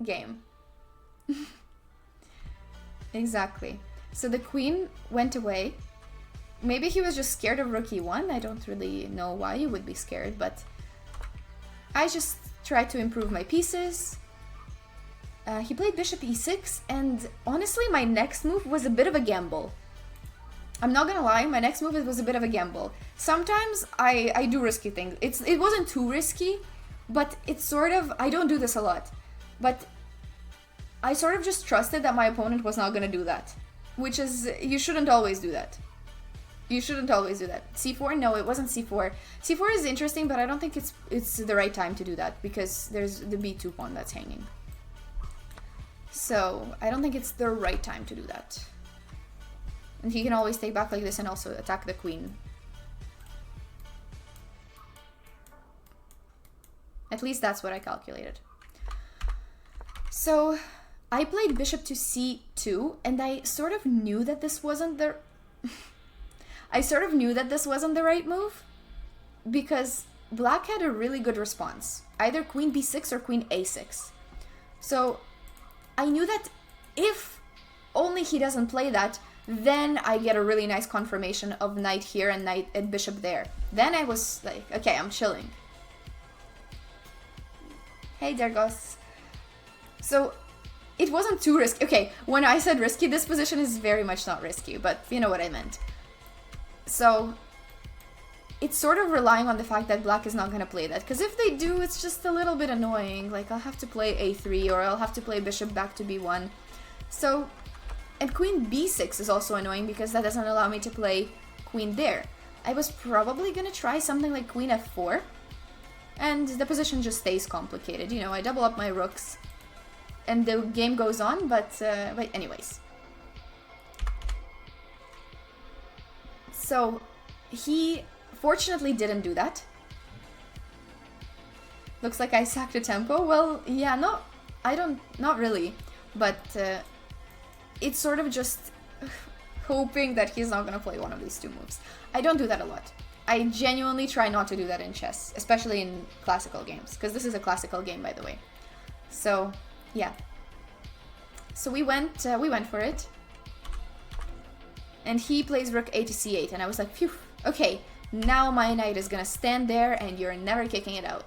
[SPEAKER 1] game. Exactly. So the queen went away. Maybe he was just scared of rook e1. I don't really know why you would be scared, but I just tried to improve my pieces. He played bishop e6, and honestly, my next move was a bit of a gamble. I'm not gonna lie, my next move was a bit of a gamble. Sometimes I do risky things. It wasn't too risky, but it's sort of, I don't do this a lot. But I sort of just trusted that my opponent was not gonna do that. Which is, you shouldn't always do that. You shouldn't always do that. C4? No, it wasn't C4. C4 is interesting, but I don't think it's the right time to do that, because there's the B2 pawn that's hanging. So, I don't think it's the right time to do that. And he can always take back like this and also attack the queen. At least that's what I calculated. So, I played bishop to c2, and I sort of knew that this wasn't the... I sort of knew that this wasn't the right move, because black had a really good response. Either queen b6 or queen a6. So, I knew that if only he doesn't play that, then I get a really nice confirmation of knight here and knight and bishop there. Then I was like, okay, I'm chilling. Hey, Dergos. So, it wasn't too risky. Okay, when I said risky, this position is very much not risky, but you know what I meant. So, it's sort of relying on the fact that black is not going to play that. Because if they do, it's just a little bit annoying. Like, I'll have to play a3, or I'll have to play bishop back to b1. So, and queen b6 is also annoying, because that doesn't allow me to play queen there. I was probably going to try something like queen f4. And the position just stays complicated. You know, I double up my rooks. And the game goes on, but anyways. So, he fortunately didn't do that. Looks like I sacked a tempo. Well, yeah, not really. But it's sort of just hoping that he's not gonna play one of these two moves. I don't do that a lot. I genuinely try not to do that in chess, especially in classical games, because this is a classical game, by the way. So, yeah. So we went for it. And he plays rook a to c8, and I was like, phew, okay, now my knight is gonna stand there and you're never kicking it out.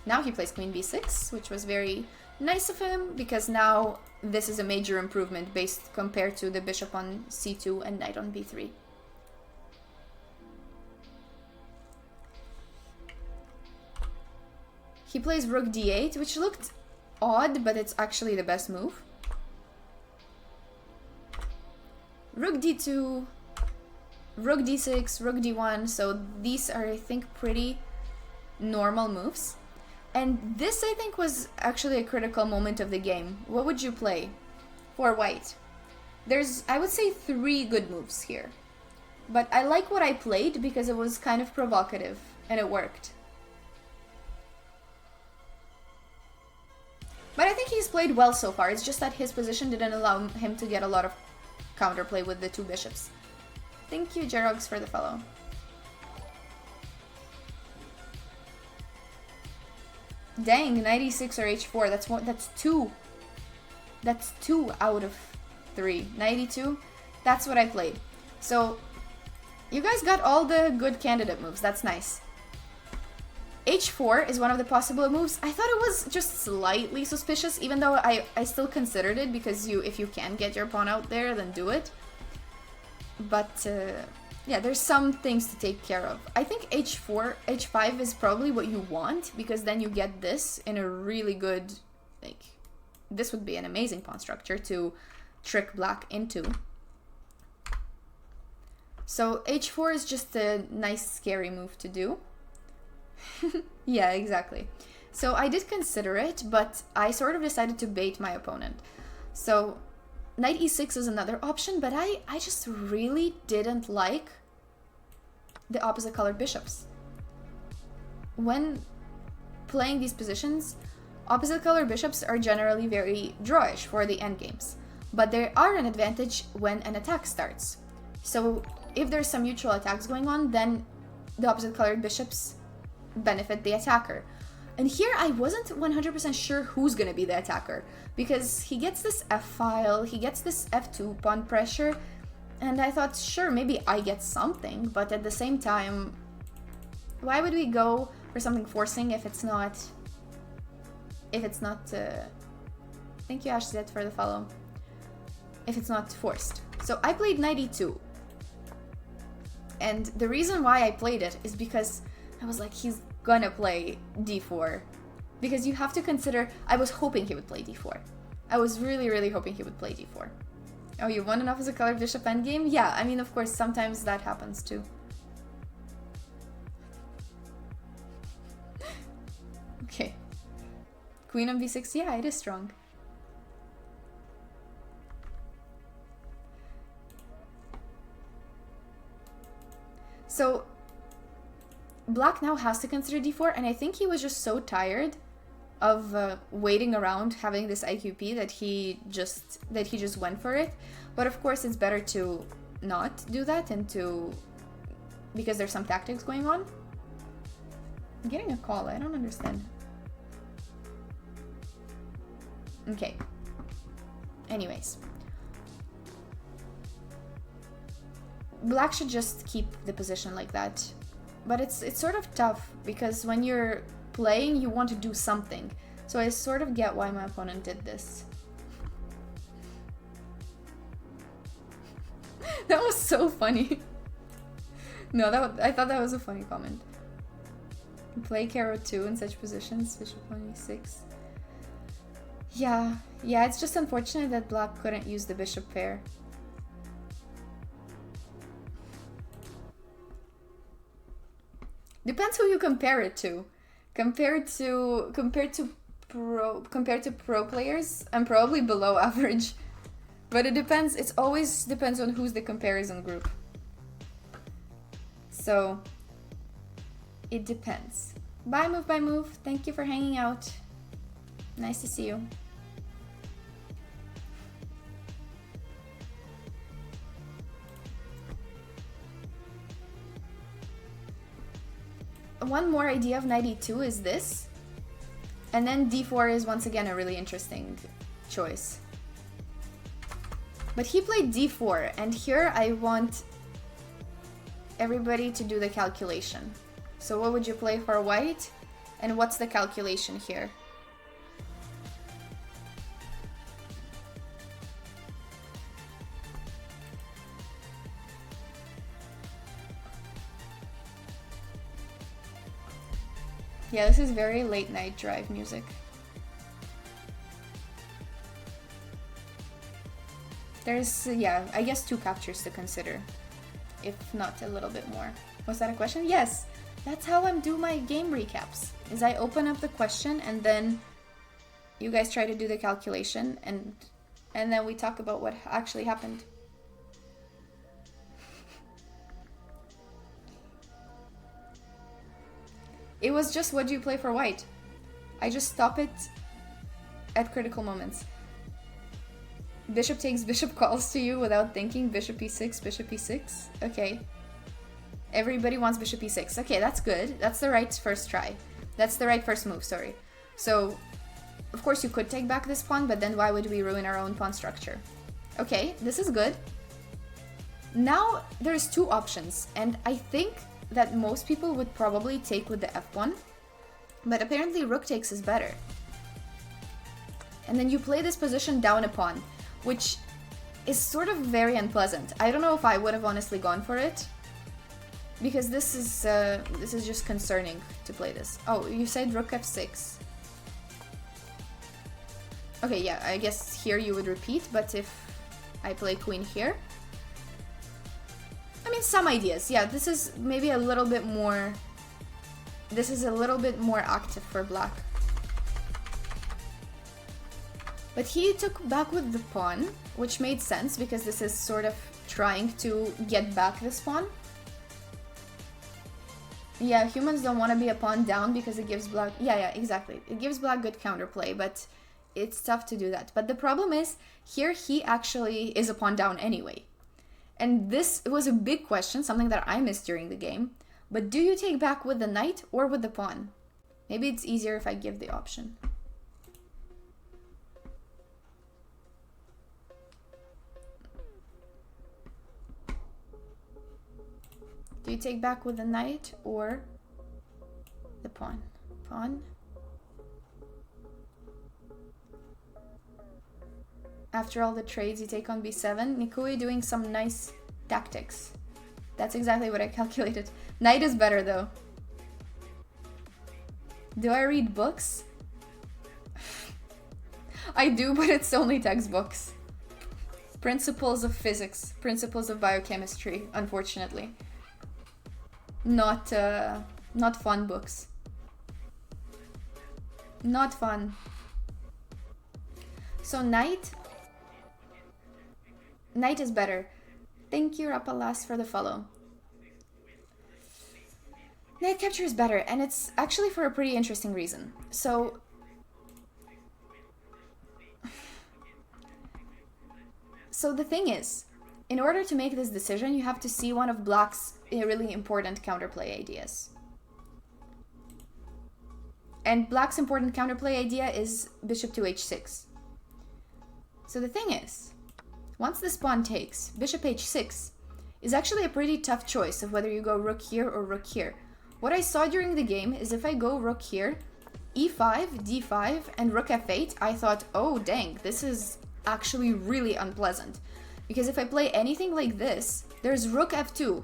[SPEAKER 1] Now he plays queen b6, which was very nice of him, because now this is a major improvement based compared to the bishop on c2 and knight on b3. He plays rook d8, which looked odd, but it's actually the best move. Rook d2, rook d6, rook d1, so these are, I think, pretty normal moves. And this, I think, was actually a critical moment of the game. What would you play for white? There's, I would say, 3 good moves here. But I like what I played because it was kind of provocative, and it worked. But I think he's played well so far, it's just that his position didn't allow him to get a lot of counterplay with the 2 bishops. Thank you, Jerox, for the follow. Dang, knight e6 or h4, that's 2. That's 2 out of 3. Knight e2, that's what I played. So, you guys got all the good candidate moves, that's nice. h4 is one of the possible moves. I thought it was just slightly suspicious, even though I still considered it, because if you can get your pawn out there, then do it. But, yeah, there's some things to take care of. I think h5 is probably what you want, because then you get this in a really good, like, this would be an amazing pawn structure to trick black into. So h4 is just a nice, scary move to do. Yeah, exactly. So I did consider it, but I sort of decided to bait my opponent. So knight e6 is another option, but I just really didn't like the opposite colored bishops. When playing these positions, opposite colored bishops are generally very drawish for the endgames, but they are an advantage when an attack starts. So if there's some mutual attacks going on, then the opposite colored bishops benefit the attacker. And here I wasn't 100% sure who's gonna be the attacker, because he gets this f-file, he gets this f2 pawn pressure, and I thought, sure, maybe I get something, but at the same time, why would we go for something forcing if it's not... Thank you, Ashzet, for the follow. If it's not forced. So I played knight e2. And the reason why I played it is because I was like, he's gonna play d4. Because you have to consider, I was hoping he would play d4. I was really, really hoping he would play d4. Oh, you want an opposite color bishop endgame? Yeah, I mean, of course, sometimes that happens too. Okay. Queen on b6, yeah, it is strong. So, Black now has to consider d4, and I think he was just so tired of waiting around having this IQP that he just went for it. But of course, it's better to not do that and because there's some tactics going on. I'm getting a call. I don't understand. Okay. Anyways. Black should just keep the position like that. But it's sort of tough because when you're playing, you want to do something. So I sort of get why my opponent did this. That was so funny. No, I thought that was a funny comment. Play Caro 2 in such positions, bishop on e6. Yeah, it's just unfortunate that Black couldn't use the bishop pair. Depends who you compare it to. Compared to pro players, I'm probably below average. But it depends, it always depends on who's the comparison group. So it depends. Bye move. Thank you for hanging out. Nice to see you. One more idea of knight e2 is this. And then d4 is once again a really interesting choice. But he played d4, and here I want everybody to do the calculation. So what would you play for white? And what's the calculation here? Yeah, this is very late night drive music. There's, yeah, I guess 2 captures to consider, if not a little bit more. Was that a question? Yes, that's how I do my game recaps, is I open up the question and then you guys try to do the calculation and then we talk about what actually happened. It was just what do you play for white? I just stop it at critical moments. Bishop takes, bishop calls to you without thinking. Bishop e6, bishop e6. Okay. Everybody wants bishop e6. Okay, that's good. That's the right first try. That's the right first move, sorry. So, of course you could take back this pawn, but then why would we ruin our own pawn structure? Okay, this is good. Now, there's 2 options, and I think that most people would probably take with the f1, but apparently rook takes is better. And then you play this position down a pawn, which is sort of very unpleasant. I don't know if I would have honestly gone for it, because this is just concerning to play this. Oh, you said rook f6. Okay, yeah, I guess here you would repeat, but if I play queen here, I mean, some ideas. Yeah, this is maybe a little bit more... This is a little bit more active for black. But he took back with the pawn, which made sense because this is sort of trying to get back this pawn. Yeah, humans don't want to be a pawn down because it gives black... Yeah, exactly. It gives black good counterplay, but it's tough to do that. But the problem is, here he actually is a pawn down anyway. And this was a big question, something that I missed during the game. But do you take back with the knight or with the pawn? Maybe it's easier if I give the option. Do you take back with the knight or the pawn? Pawn. After all the trades, you take on b7. Nikui doing some nice tactics. That's exactly what I calculated. Knight is better though. Do I read books? I do, but it's only textbooks. Principles of physics, principles of biochemistry, unfortunately. Not fun books. Not fun. So knight is better. Thank you, Rapalas, for the follow. Knight capture is better, and it's actually for a pretty interesting reason. So the thing is, in order to make this decision, you have to see one of Black's really important counterplay ideas. And Black's important counterplay idea is bishop to h6. So the thing is, once this pawn takes, bishop h6 is actually a pretty tough choice of whether you go rook here or rook here. What I saw during the game is if I go rook here, e5, d5, and rook f8, I thought, oh dang, this is actually really unpleasant. Because if I play anything like this, there's rook f2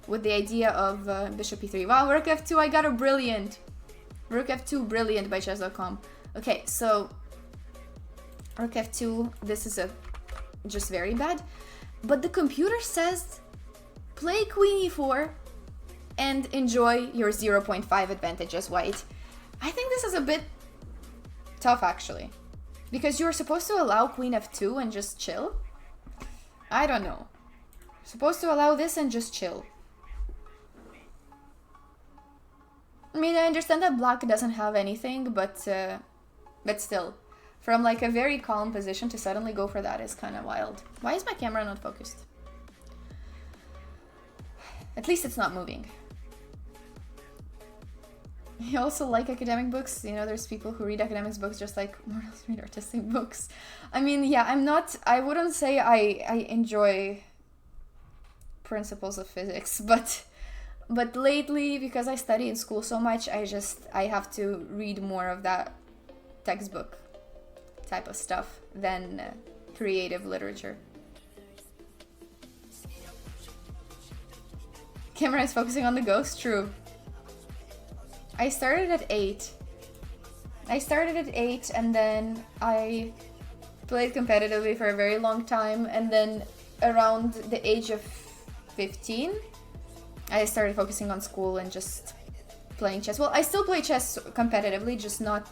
[SPEAKER 1] with the idea of bishop e3. Wow, rook f2, I got a brilliant. Rook f2, brilliant by chess.com. Okay, so rook f2, this is just very bad. But the computer says play queen e4 and enjoy your 0.5 advantage as white. I think this is a bit tough, actually. Because you're supposed to allow queen f2 and just chill? I don't know. Supposed to allow this and just chill. I mean, I understand that Black doesn't have anything, but still. From like a very calm position to suddenly go for that is kind of wild. Why is my camera not focused? At least it's not moving. You also like academic books? You know, there's people who read academics books just like mortals read artistic books. I mean, yeah, I wouldn't say I enjoy principles of physics, but lately, because I study in school so much, I have to read more of that textbook type of stuff than creative literature. Camera is focusing on the ghost, true. I started at 8 and then I played competitively for a very long time, and then around the age of 15 I started focusing on school and just playing chess. Well, I still play chess competitively, just not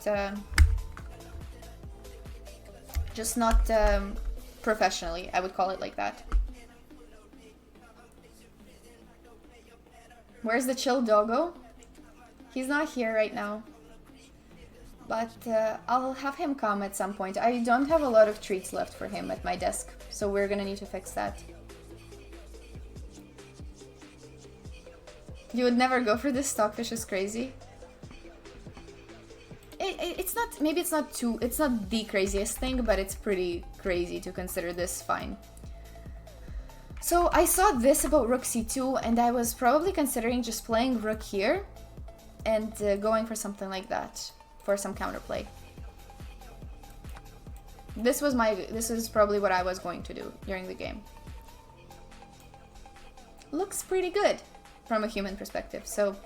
[SPEAKER 1] professionally, I would call it like that. Where's the chill doggo? He's not here right now, but I'll have him come at some point. I don't have a lot of treats left for him at my desk, so we're gonna need to fix that. You would never go for this? Stockfish is crazy. It's not, maybe it's not the craziest thing, but it's pretty crazy to consider this fine. So I saw this about rook c2, and I was probably considering just playing rook here and going for something like that, for some counterplay. This is probably what I was going to do during the game. Looks pretty good from a human perspective, so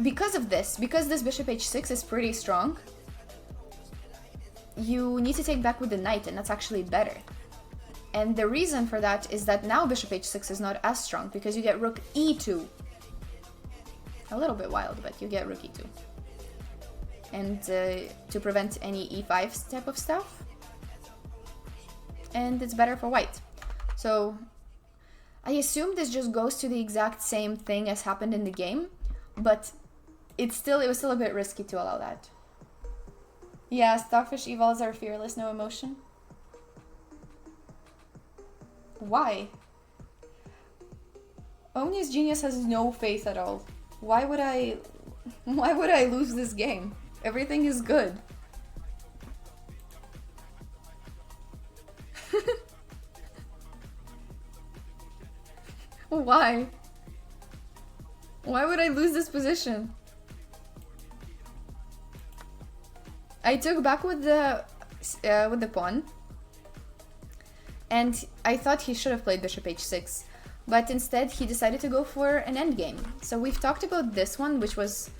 [SPEAKER 1] because this bishop h6 is pretty strong, you need to take back with the knight, and that's actually better. And the reason for that is that now bishop h6 is not as strong, because you get rook e2. A little bit wild, but you get rook e2. And to prevent any e5 type of stuff. And it's better for white. So I assume this just goes to the exact same thing as happened in the game, but it was still a bit risky to allow that. Yeah, Stockfish evals are fearless, no emotion. Why? Omni's genius has no faith at all. Why would I lose this game? Everything is good. Why? Why would I lose this position? I took back with the pawn, and I thought he should have played bishop h6, but instead he decided to go for an endgame. So we've talked about this one, which was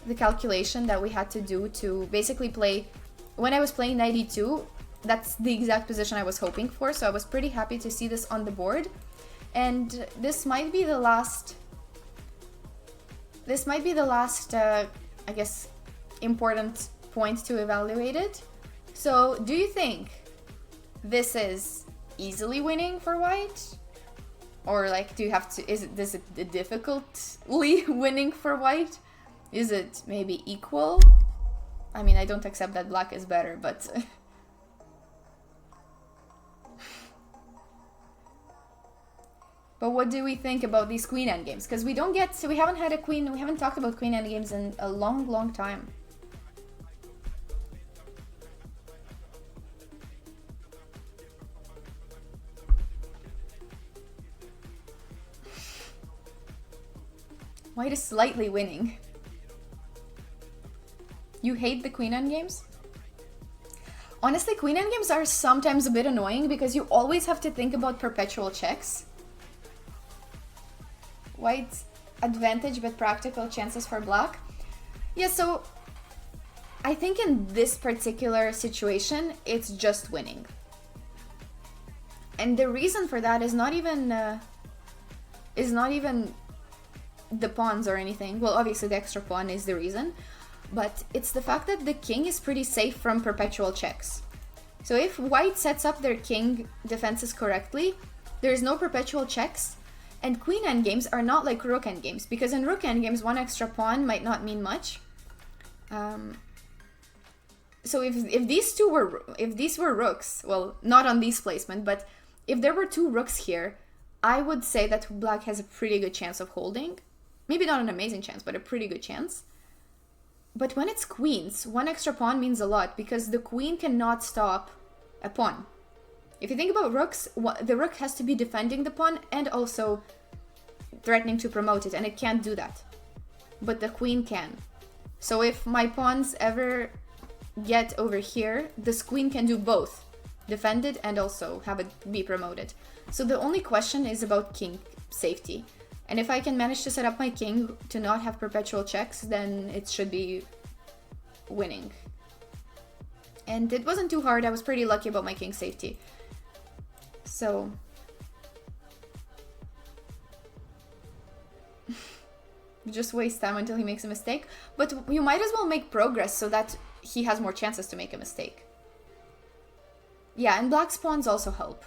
[SPEAKER 1] the calculation that we had to do to basically play. When I was playing knight e2, that's the exact position I was hoping for, so I was pretty happy to see this on the board. And this might be the last, I guess, important point to evaluate it. So, do you think this is easily winning for white? Or like, do you have to, is it difficultly winning for white? Is it maybe equal? I mean, I don't accept that black is better, but... But what do we think about these queen endgames? Because we haven't had a queen, we haven't talked about queen endgames in a long, long time. White is slightly winning. You hate the queen endgames? Honestly, queen endgames are sometimes a bit annoying because you always have to think about perpetual checks. White's advantage but practical chances for black. Yeah, so I think in this particular situation, it's just winning. And the reason for that is not even the pawns or anything. Well, obviously the extra pawn is the reason, but it's the fact that the king is pretty safe from perpetual checks. So if white sets up their king defenses correctly, there's no perpetual checks, and queen endgames are not like rook endgames, because in rook endgames one extra pawn might not mean much. So if these were rooks, well, not on this placement, but if there were two rooks here, I would say that black has a pretty good chance of holding. Maybe not an amazing chance, but a pretty good chance. But when it's queens, one extra pawn means a lot, because the queen cannot stop a pawn. If you think about rooks, the rook has to be defending the pawn and also threatening to promote it, and it can't do that. But the queen can. So if my pawns ever get over here, this queen can do both. Defend it and also have it be promoted. So the only question is about king safety. And if I can manage to set up my king to not have perpetual checks, then it should be winning. And it wasn't too hard. I was pretty lucky about my king safety. So... just waste time until he makes a mistake. But you might as well make progress so that he has more chances to make a mistake. Yeah, and black's pawns also help.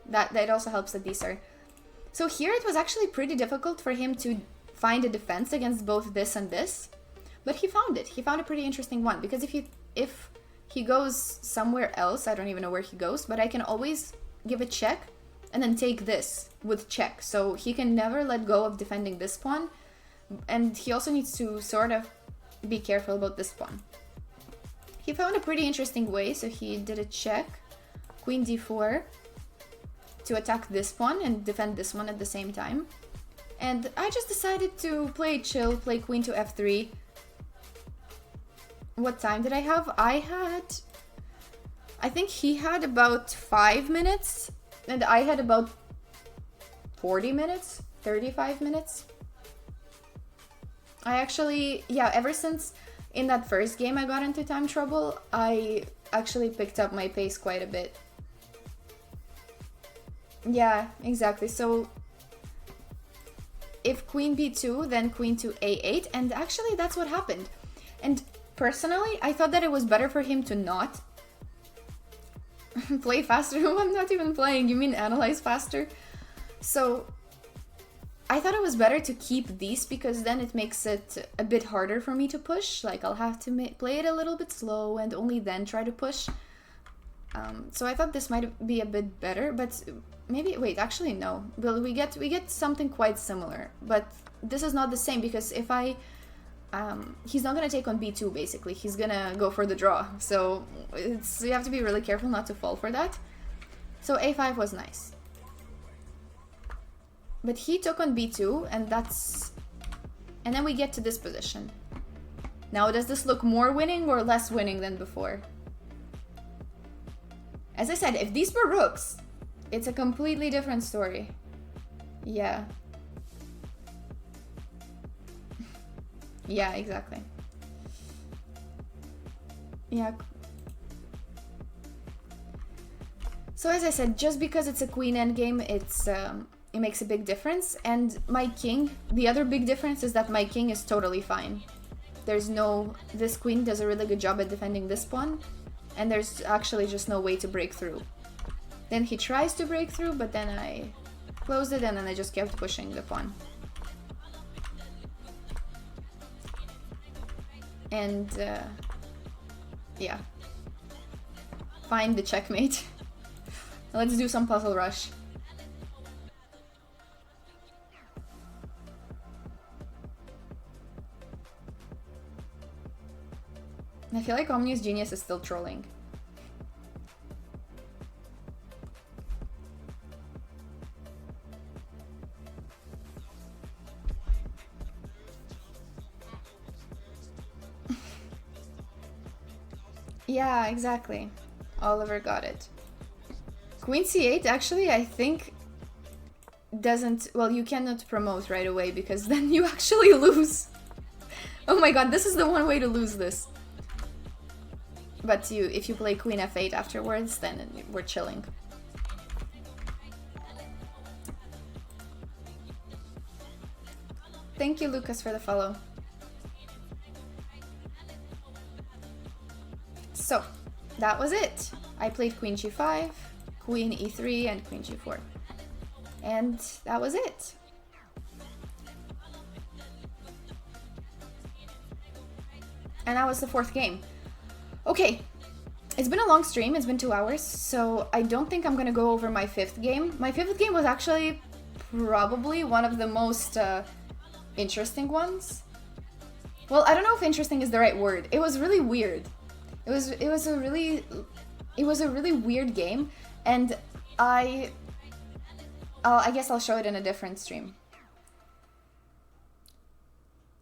[SPEAKER 1] That also helps that these are... So here it was actually pretty difficult for him to find a defense against both this and this. But he found it. He found a pretty interesting one. Because if he goes somewhere else, I don't even know where he goes, but I can always give a check and then take this with check. So he can never let go of defending this pawn. And he also needs to sort of be careful about this pawn. He found a pretty interesting way, so he did a check, queen d4, to attack this pawn and defend this one at the same time. And I just decided to play chill, play queen to f3. What time did I have? I think he had about 5 minutes, and I had about 40 minutes, 35 minutes. I actually, yeah, ever since in that first game I got into time trouble, I actually picked up my pace quite a bit. Yeah, exactly. So if queen b2, then queen to a8, and actually that's what happened. And personally, I thought that it was better for him to not play faster. I'm not even playing, you mean analyze faster? So I thought it was better to keep these, because then it makes it a bit harder for me to push. Like, I'll have to play it a little bit slow and only then try to push. So I thought this might be a bit better, but maybe, wait, actually no. Well, we get something quite similar, but this is not the same, because if I... he's not going to take on b2, basically. He's going to go for the draw. So you have to be really careful not to fall for that. So a5 was nice. But he took on b2, and that's... And then we get to this position. Now, does this look more winning or less winning than before? As I said, if these were rooks, it's a completely different story. Yeah. Yeah, exactly. Yeah. So as I said, just because it's a queen endgame, it makes a big difference. And my king, the other big difference is that my king is totally fine. This queen does a really good job at defending this pawn, and there's actually just no way to break through. Then he tries to break through, but then I closed it and then I just kept pushing the pawn. And yeah, find the checkmate. Let's do some puzzle rush. I feel like Omnius Genius is still trolling. Yeah, exactly. Oliver got it. Queen c8 actually, I think, doesn't... Well, you cannot promote right away because then you actually lose. Oh my god, this is the one way to lose this. But if you play Queen f8 afterwards, then we're chilling. Thank you, Lucas, for the follow. So, that was it. I played Queen g5, Queen e3, and Queen g4. And that was it. And that was the 4th game. Okay, it's been a long stream, it's been 2 hours, so I don't think I'm gonna go over my 5th game. My 5th game was actually probably one of the most interesting ones. Well, I don't know if interesting is the right word. It was really weird. It was a really weird game, and I guess I'll show it in a different stream.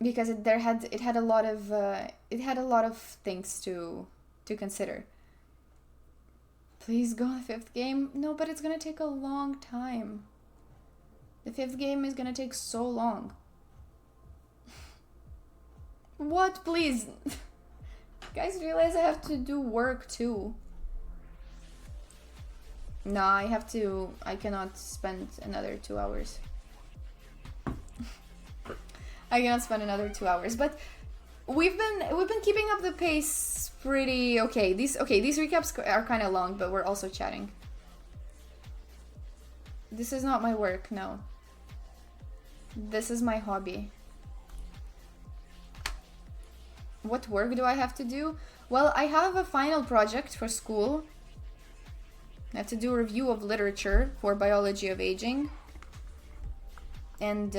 [SPEAKER 1] Because it had a lot of things to consider. Please go on the 5th game. No, but it's gonna take a long time. The 5th game is gonna take so long. What? Please. Guys, realize I have to do work too. No, I cannot spend another 2 hours. I cannot spend another 2 hours, but we've been keeping up the pace pretty okay. These recaps are kind of long, but we're also chatting. This is not my work, no. This is my hobby. What work do I have to do? Well, I have a final project for school. I have to do a review of literature for biology of aging. And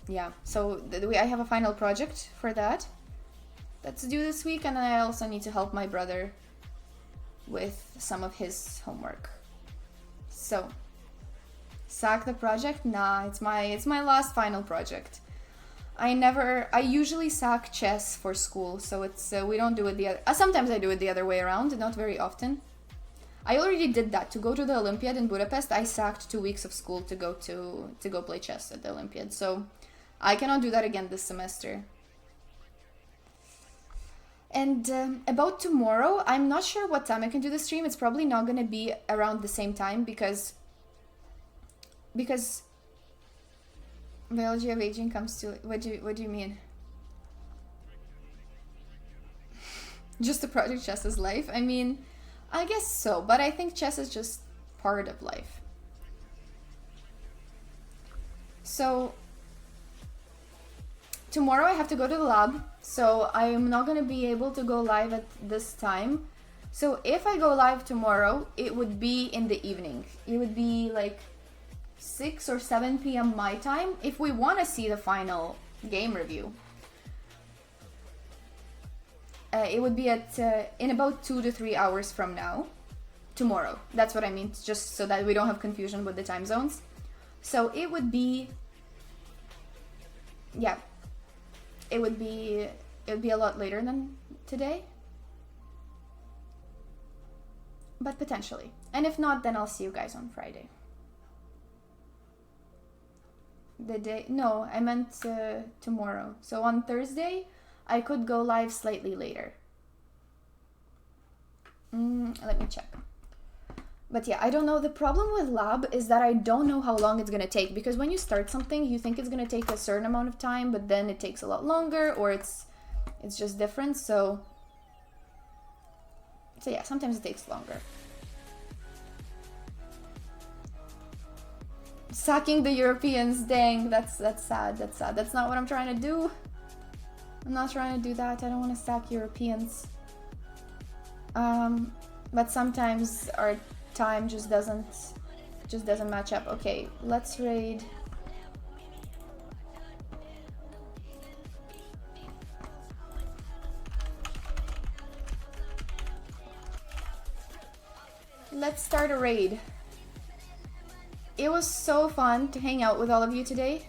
[SPEAKER 1] yeah, so I have a final project for that. That's due this week, and then I also need to help my brother with some of his homework. So, sack the project? Nah, it's my last final project. I usually sack chess for school, so it's we don't do it the other. Sometimes I do it the other way around, not very often. I already did that. To go to the Olympiad in Budapest, I sacked 2 weeks of school to go play chess at the Olympiad. So I cannot do that again this semester. And about tomorrow, I'm not sure what time I can do the stream. It's probably not going to be around the same time because biology of aging comes to... What do you mean? Just the project chess is life? I mean, I guess so, but I think chess is just part of life. So tomorrow I have to go to the lab, so I'm not going to be able to go live at this time. So if I go live tomorrow, it would be in the evening. It would be like 6 or 7 p.m. my time if we want to see the final game review. It would be at in about 2 to 3 hours from now, tomorrow. That's what I mean, just so that we don't have confusion with the time zones. So it would be, yeah, it would be a lot later than today, but potentially. And if not, then I'll see you guys on Friday. No, I meant tomorrow. So on Thursday, I could go live slightly later. Let me check. But yeah, I don't know. The problem with lab is that I don't know how long it's gonna take, because when you start something, you think it's gonna take a certain amount of time, but then it takes a lot longer, or it's just different. So yeah, sometimes it takes longer. Sacking the Europeans, dang, that's sad. That's sad. That's not what I'm trying to do. I'm not trying to do that. I don't want to sack Europeans. But sometimes our time just doesn't match up. Okay, let's raid. Let's start a raid. It was so fun to hang out with all of you today.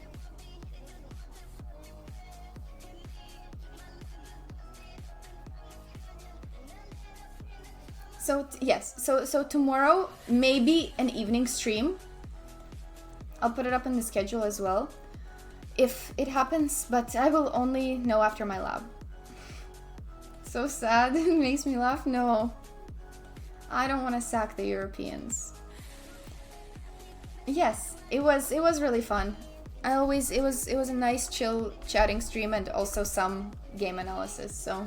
[SPEAKER 1] So yes, so tomorrow maybe an evening stream. I'll put it up in the schedule as well, if it happens, but I will only know after my lab. So sad. It makes me laugh. No, I don't want to sack the Europeans. Yes, it was really fun. It was a nice chill chatting stream, and also some game analysis, so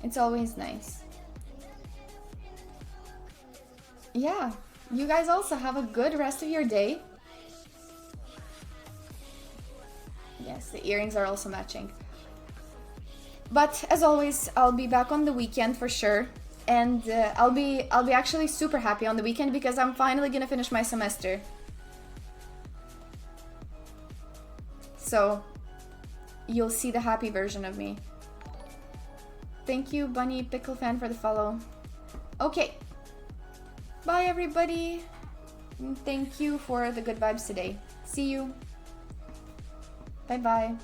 [SPEAKER 1] it's always nice. Yeah, you guys also have a good rest of your day. Yes, the earrings are also matching. But as always, I'll be back on the weekend for sure. And I'll be actually super happy on the weekend, because I'm finally gonna finish my semester. So you'll see the happy version of me. Thank you, Bunny Pickle Fan, for the follow. Okay. Bye, everybody. Thank you for the good vibes today. See you. Bye-bye.